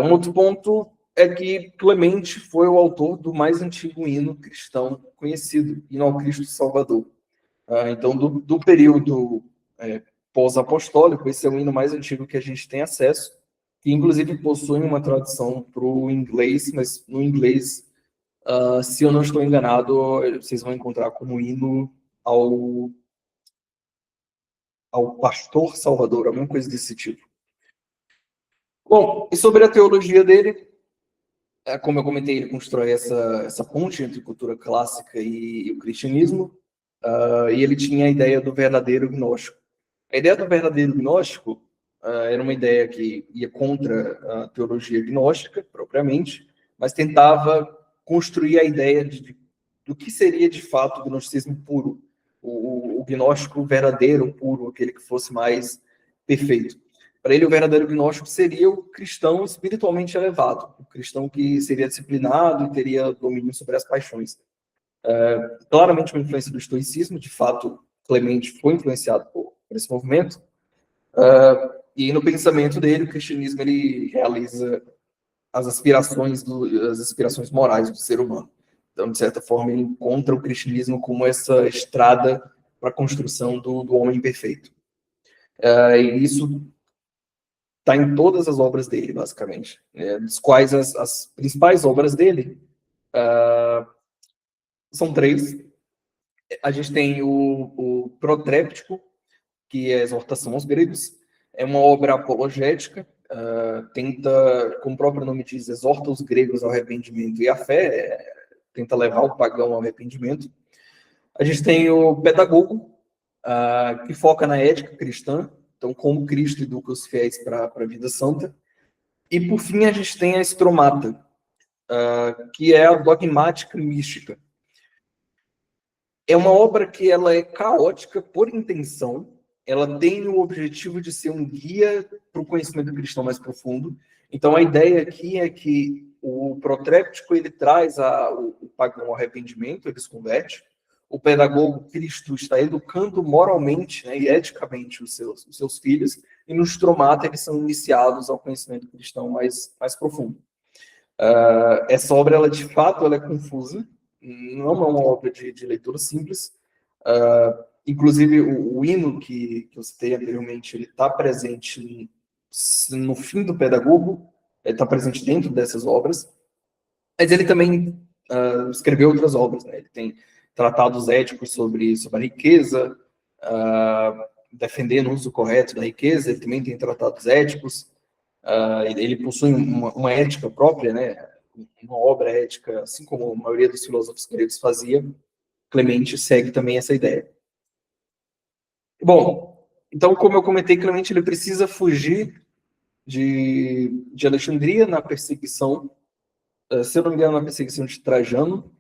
Um outro ponto é que Clemente foi o autor do mais antigo hino cristão conhecido, Hino ao Cristo Salvador. Então, do período pós-apostólico, esse é o hino mais antigo que a gente tem acesso, que inclusive possui uma tradução para o inglês, mas no inglês, se eu não estou enganado, vocês vão encontrar como hino ao Pastor Salvador, alguma coisa desse tipo. Bom, e sobre a teologia dele, como eu comentei, ele constrói essa ponte entre cultura clássica e o cristianismo, e ele tinha a ideia do verdadeiro gnóstico. A ideia do verdadeiro gnóstico era uma ideia que ia contra a teologia gnóstica, propriamente, mas tentava construir a ideia do que seria, de fato, o gnosticismo puro, o gnóstico verdadeiro, puro, aquele que fosse mais perfeito. Para ele, o verdadeiro gnóstico seria o cristão espiritualmente elevado, o cristão que seria disciplinado e teria domínio sobre as paixões. Claramente uma influência do estoicismo, de fato, Clemente foi influenciado por esse movimento, e no pensamento dele, o cristianismo ele realiza as aspirações morais do ser humano. Então, de certa forma, ele encontra o cristianismo como essa estrada para a construção do homem perfeito. E isso está em todas as obras dele, basicamente. Dos quais as principais obras dele são 3. A gente tem o Protréptico, que é a exortação aos gregos. É uma obra apologética, tenta, como o próprio nome diz, exorta os gregos ao arrependimento e à fé. tenta levar o pagão ao arrependimento. A gente tem o Pedagogo, que foca na ética cristã, então como Cristo educa os fiéis para a vida santa. E, por fim, a gente tem a Estromata, que é a dogmática mística. É uma obra que ela é caótica por intenção, ela tem o objetivo de ser um guia para o conhecimento cristão mais profundo. Então, a ideia aqui é que o protréptico ele traz o pagão ao arrependimento, ele se converte. O pedagogo Cristo está educando moralmente, né, e eticamente os seus filhos, e no Estromata eles são iniciados ao conhecimento cristão mais profundo. Essa obra, ela de fato, ela é confusa, não é uma obra de leitura simples. Inclusive, o hino que eu citei anteriormente, ele está presente no fim do Pedagogo, ele está presente dentro dessas obras, mas ele também escreveu outras obras, né? Ele tem tratados éticos sobre a riqueza, defendendo o uso correto da riqueza, ele também tem tratados éticos, ele possui uma ética própria, né? Uma obra ética, assim como a maioria dos filósofos gregos fazia. Clemente segue também essa ideia. Bom, então, como eu comentei, Clemente ele precisa fugir de Alexandria na perseguição, se eu não me engano, na perseguição de Trajano,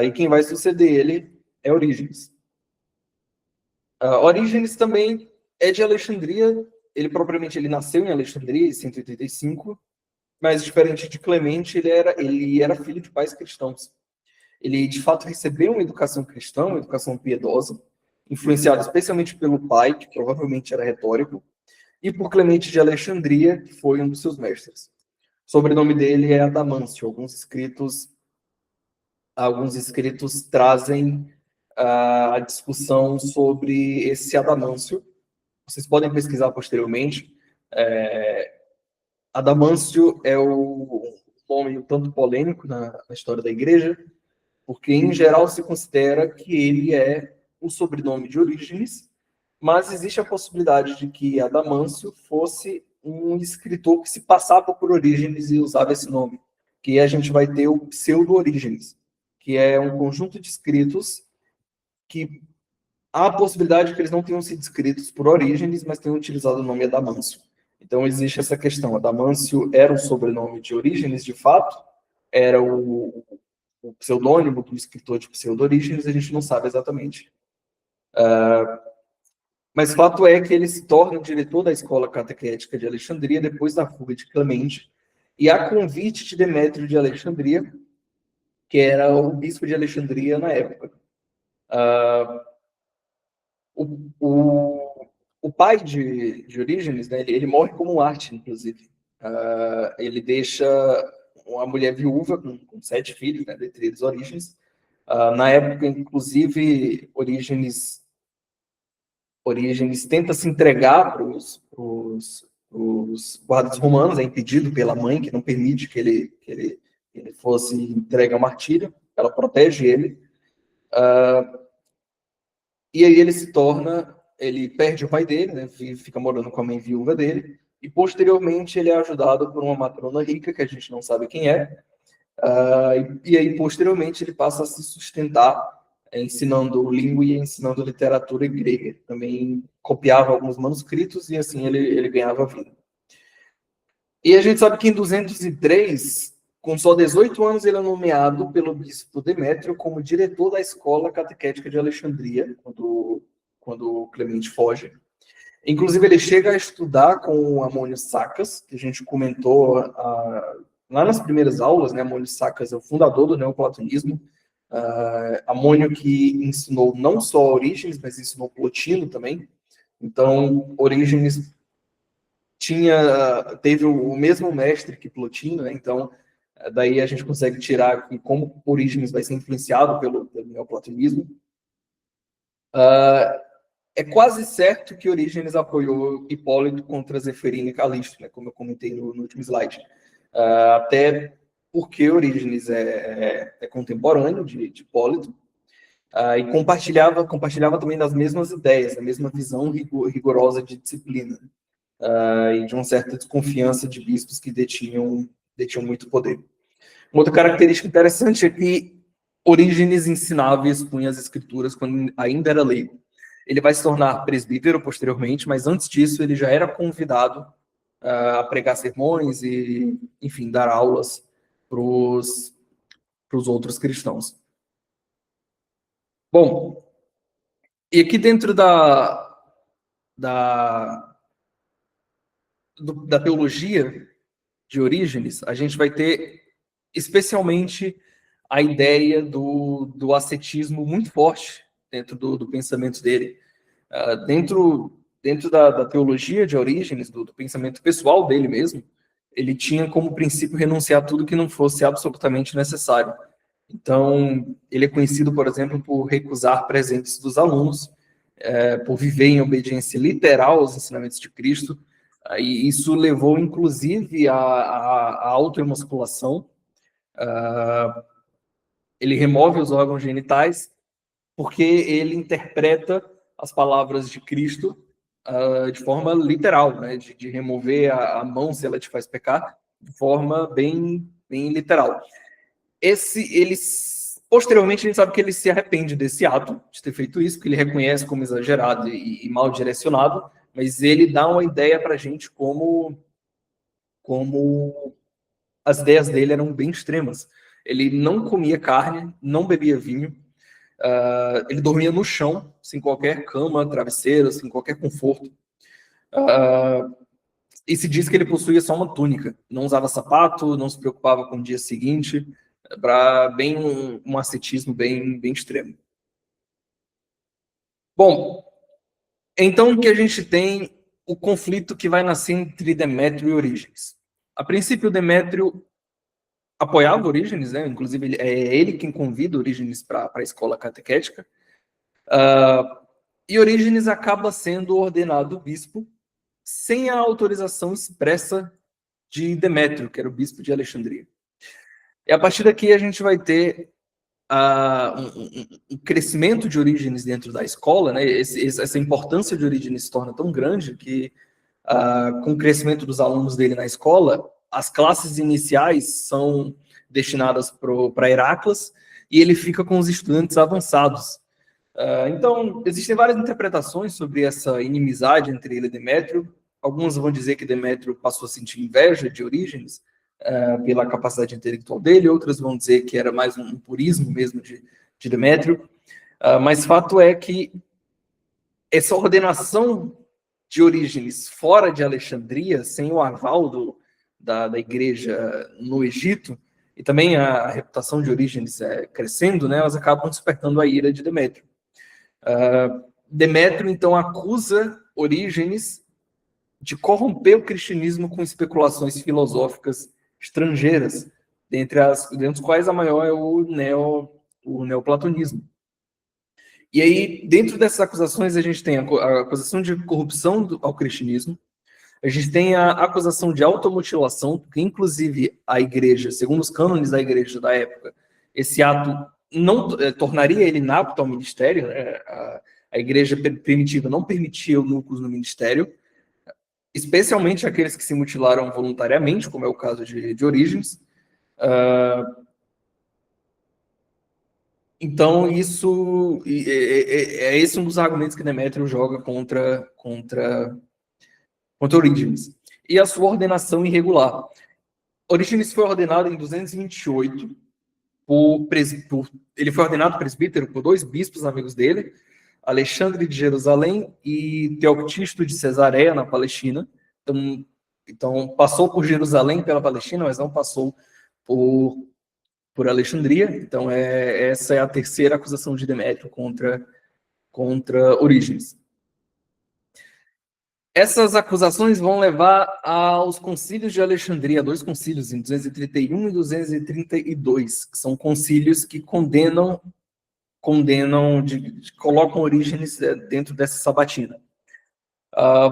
e quem vai suceder ele é Orígenes. Orígenes também é de Alexandria, ele nasceu em Alexandria, em 185, mas diferente de Clemente, ele era filho de pais cristãos. Ele, de fato, recebeu uma educação cristã, uma educação piedosa, influenciado especialmente pelo pai, que provavelmente era retórico, e por Clemente de Alexandria, que foi um dos seus mestres. O sobrenome dele é Adamâncio. Alguns escritos trazem a discussão sobre esse Adamâncio. Vocês podem pesquisar posteriormente. Adamâncio é um nome um tanto polêmico na história da igreja, porque, em geral, se considera que ele é o sobrenome de Orígenes, mas existe a possibilidade de que Adamâncio fosse um escritor que se passava por Orígenes e usava esse nome, que a gente vai ter o Pseudo-Orígenes, que é um conjunto de escritos que há a possibilidade de que eles não tenham sido escritos por Orígenes, mas tenham utilizado o nome Adamâncio. Então, existe essa questão. Adamâncio era o sobrenome de Orígenes, de fato, era o pseudônimo do escritor de Pseudo-Orígenes, a gente não sabe exatamente. Mas fato é que ele se torna o diretor da escola catequética de Alexandria depois da fuga de Clemente, e a convite de Demétrio de Alexandria, que era o bispo de Alexandria na época. O pai de Orígenes, né, ele morre como Mártir, inclusive. Ele deixa uma mulher viúva com 7 filhos, né, dentre eles Orígenes. Na época, inclusive, Orígenes tenta se entregar para os guardas romanos, é impedido pela mãe, que não permite que ele fosse entregue ao martírio. Ela protege ele. E aí ele perde o pai dele, né, fica morando com a mãe viúva dele, e posteriormente ele é ajudado por uma matrona rica, que a gente não sabe quem é, e aí posteriormente ele passa a se sustentar ensinando língua e ensinando literatura grega. Também copiava alguns manuscritos e assim ele ganhava vida. E a gente sabe que em 203, com só 18 anos, ele é nomeado pelo bispo Demétrio como diretor da escola catequética de Alexandria, quando Clemente foge. Inclusive, ele chega a estudar com o Amônio Sacas, que a gente comentou lá nas primeiras aulas, né? Amônio Sacas é o fundador do neoplatonismo. Amônio que ensinou não só Orígenes, mas ensinou Plotino também. Então, Orígenes teve o mesmo mestre que Plotino, né? Então, daí a gente consegue tirar como Orígenes vai ser influenciado pelo neoplatonismo. É quase certo que Orígenes apoiou Hipólito contra Zeferino e Calixto, né, como eu comentei no último slide. Até porque Orígenes é contemporâneo de Hipólito, e compartilhava também das mesmas ideias, da mesma visão rigorosa de disciplina, e de uma certa desconfiança de bispos que detinham muito poder. Uma outra característica interessante é que Orígenes ensinava e expunha as escrituras quando ainda era leigo. Ele vai se tornar presbítero posteriormente, mas antes disso ele já era convidado a pregar sermões e, enfim, dar aulas para os outros cristãos. Bom, e aqui dentro da teologia de Orígenes, a gente vai ter especialmente a ideia do ascetismo muito forte dentro do pensamento dele. Dentro da teologia de Orígenes, do pensamento pessoal dele mesmo, ele tinha como princípio renunciar a tudo que não fosse absolutamente necessário. Então, ele é conhecido, por exemplo, por recusar presentes dos alunos, por viver em obediência literal aos ensinamentos de Cristo, e isso levou, inclusive, à autoemasculação. Ele remove os órgãos genitais porque ele interpreta as palavras de Cristo de forma literal, né? De remover a mão se ela te faz pecar, de forma bem literal. Posteriormente, a gente sabe que ele se arrepende desse ato, de ter feito isso, porque ele reconhece como exagerado e mal direcionado, mas ele dá uma ideia para a gente como as ideias dele eram bem extremas. Ele não comia carne, não bebia vinho, ele dormia no chão, sem qualquer cama, travesseiro, sem qualquer conforto. E se diz que ele possuía só uma túnica, não usava sapato, não se preocupava com o dia seguinte, para bem um ascetismo bem extremo. Bom, então que a gente tem o conflito que vai nascer entre Demétrio e Orígenes. A princípio, Demétrio apoiava Orígenes, né? Inclusive é ele quem convida Orígenes para a escola catequética, e Orígenes acaba sendo ordenado bispo sem a autorização expressa de Demétrio, que era o bispo de Alexandria. E a partir daqui a gente vai ter um crescimento de Orígenes dentro da escola, né? Essa importância de Orígenes se torna tão grande que, com o crescimento dos alunos dele na escola, as classes iniciais são destinadas para Heracles e ele fica com os estudantes avançados. Então, existem várias interpretações sobre essa inimizade entre ele e Demétrio. Alguns vão dizer que Demétrio passou a sentir inveja de Orígenes pela capacidade intelectual dele, outras vão dizer que era mais um purismo mesmo de Demétrio. Mas fato é que essa ordenação de Orígenes fora de Alexandria, sem o aval da igreja no Egito, e também a reputação de Orígenes crescendo, né, elas acabam despertando a ira de Demétrio. Demétrio, então, acusa Orígenes de corromper o cristianismo com especulações filosóficas estrangeiras, dentre os quais a maior é o neoplatonismo. E aí, dentro dessas acusações, a gente tem a acusação de corrupção ao cristianismo, a gente tem a acusação de automutilação, porque, inclusive, a igreja, segundo os cânones da igreja da época, esse ato não tornaria ele inapto ao ministério, né? A igreja primitiva não permitia eunucos no ministério, especialmente aqueles que se mutilaram voluntariamente, como é o caso de Orígenes. Então, esse um dos argumentos que Demétrio joga contra Orígenes. E a sua ordenação irregular. Orígenes foi ordenado em 228 ele foi ordenado presbítero por 2 bispos amigos dele, Alexandre de Jerusalém e Teoctisto de Cesareia, na Palestina. Então, passou por Jerusalém pela Palestina, mas não passou por Alexandria. Então, essa é a terceira acusação de Demétrio contra Orígenes. Essas acusações vão levar aos concílios de Alexandria, 2 concílios, em 231 e 232, que são concílios que condenam, colocam Orígenes dentro dessa sabatina.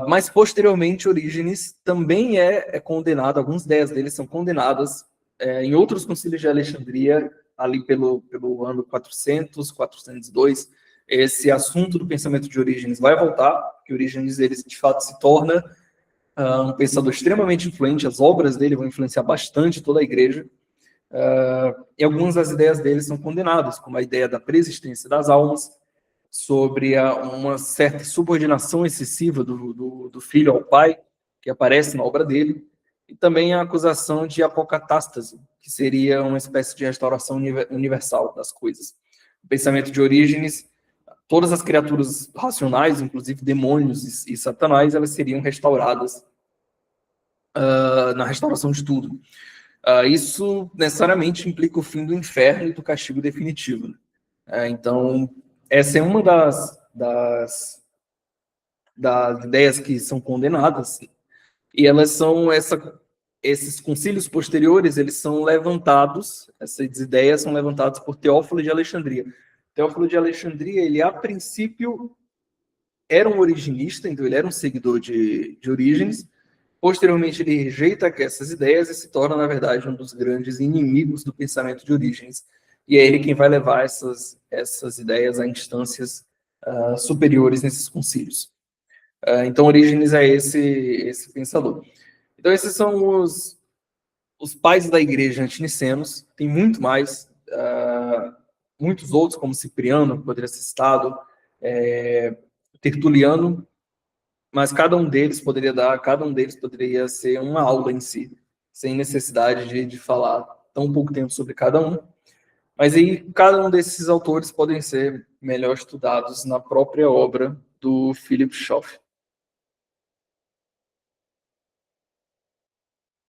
Mas, posteriormente, Orígenes também é condenado, algumas ideias dele são condenadas em outros concílios de Alexandria, ali pelo ano 400, 402, esse assunto do pensamento de Orígenes vai voltar, que Orígenes, ele, de fato, se torna um pensador extremamente influente, as obras dele vão influenciar bastante toda a igreja, e algumas das ideias dele são condenadas, como a ideia da preexistência das almas, sobre uma certa subordinação excessiva do filho ao pai, que aparece na obra dele, e também a acusação de apocatástase, que seria uma espécie de restauração universal das coisas. O pensamento de Orígenes, todas as criaturas racionais, inclusive demônios e satanás, elas seriam restauradas na restauração de tudo. Isso necessariamente implica o fim do inferno e do castigo definitivo. Então, essa é uma das ideias que são condenadas, e elas são esses concílios posteriores, eles são levantados, essas ideias são levantadas por Teófilo de Alexandria. Teófilo de Alexandria, ele a princípio era um originista, então ele era um seguidor de Orígenes. Posteriormente, ele rejeita essas ideias e se torna, na verdade, um dos grandes inimigos do pensamento de Orígenes. E é ele quem vai levar essas ideias a instâncias superiores nesses concílios. Então, Orígenes é esse pensador. Então, esses são os pais da igreja antinicenos. Tem muito mais, muitos outros, como Cipriano, que poderia ser citado, Tertuliano, mas cada um deles poderia ser uma aula em si, sem necessidade de falar tão pouco tempo sobre cada um. Mas aí, cada um desses autores podem ser melhor estudados na própria obra do Philip Schaff.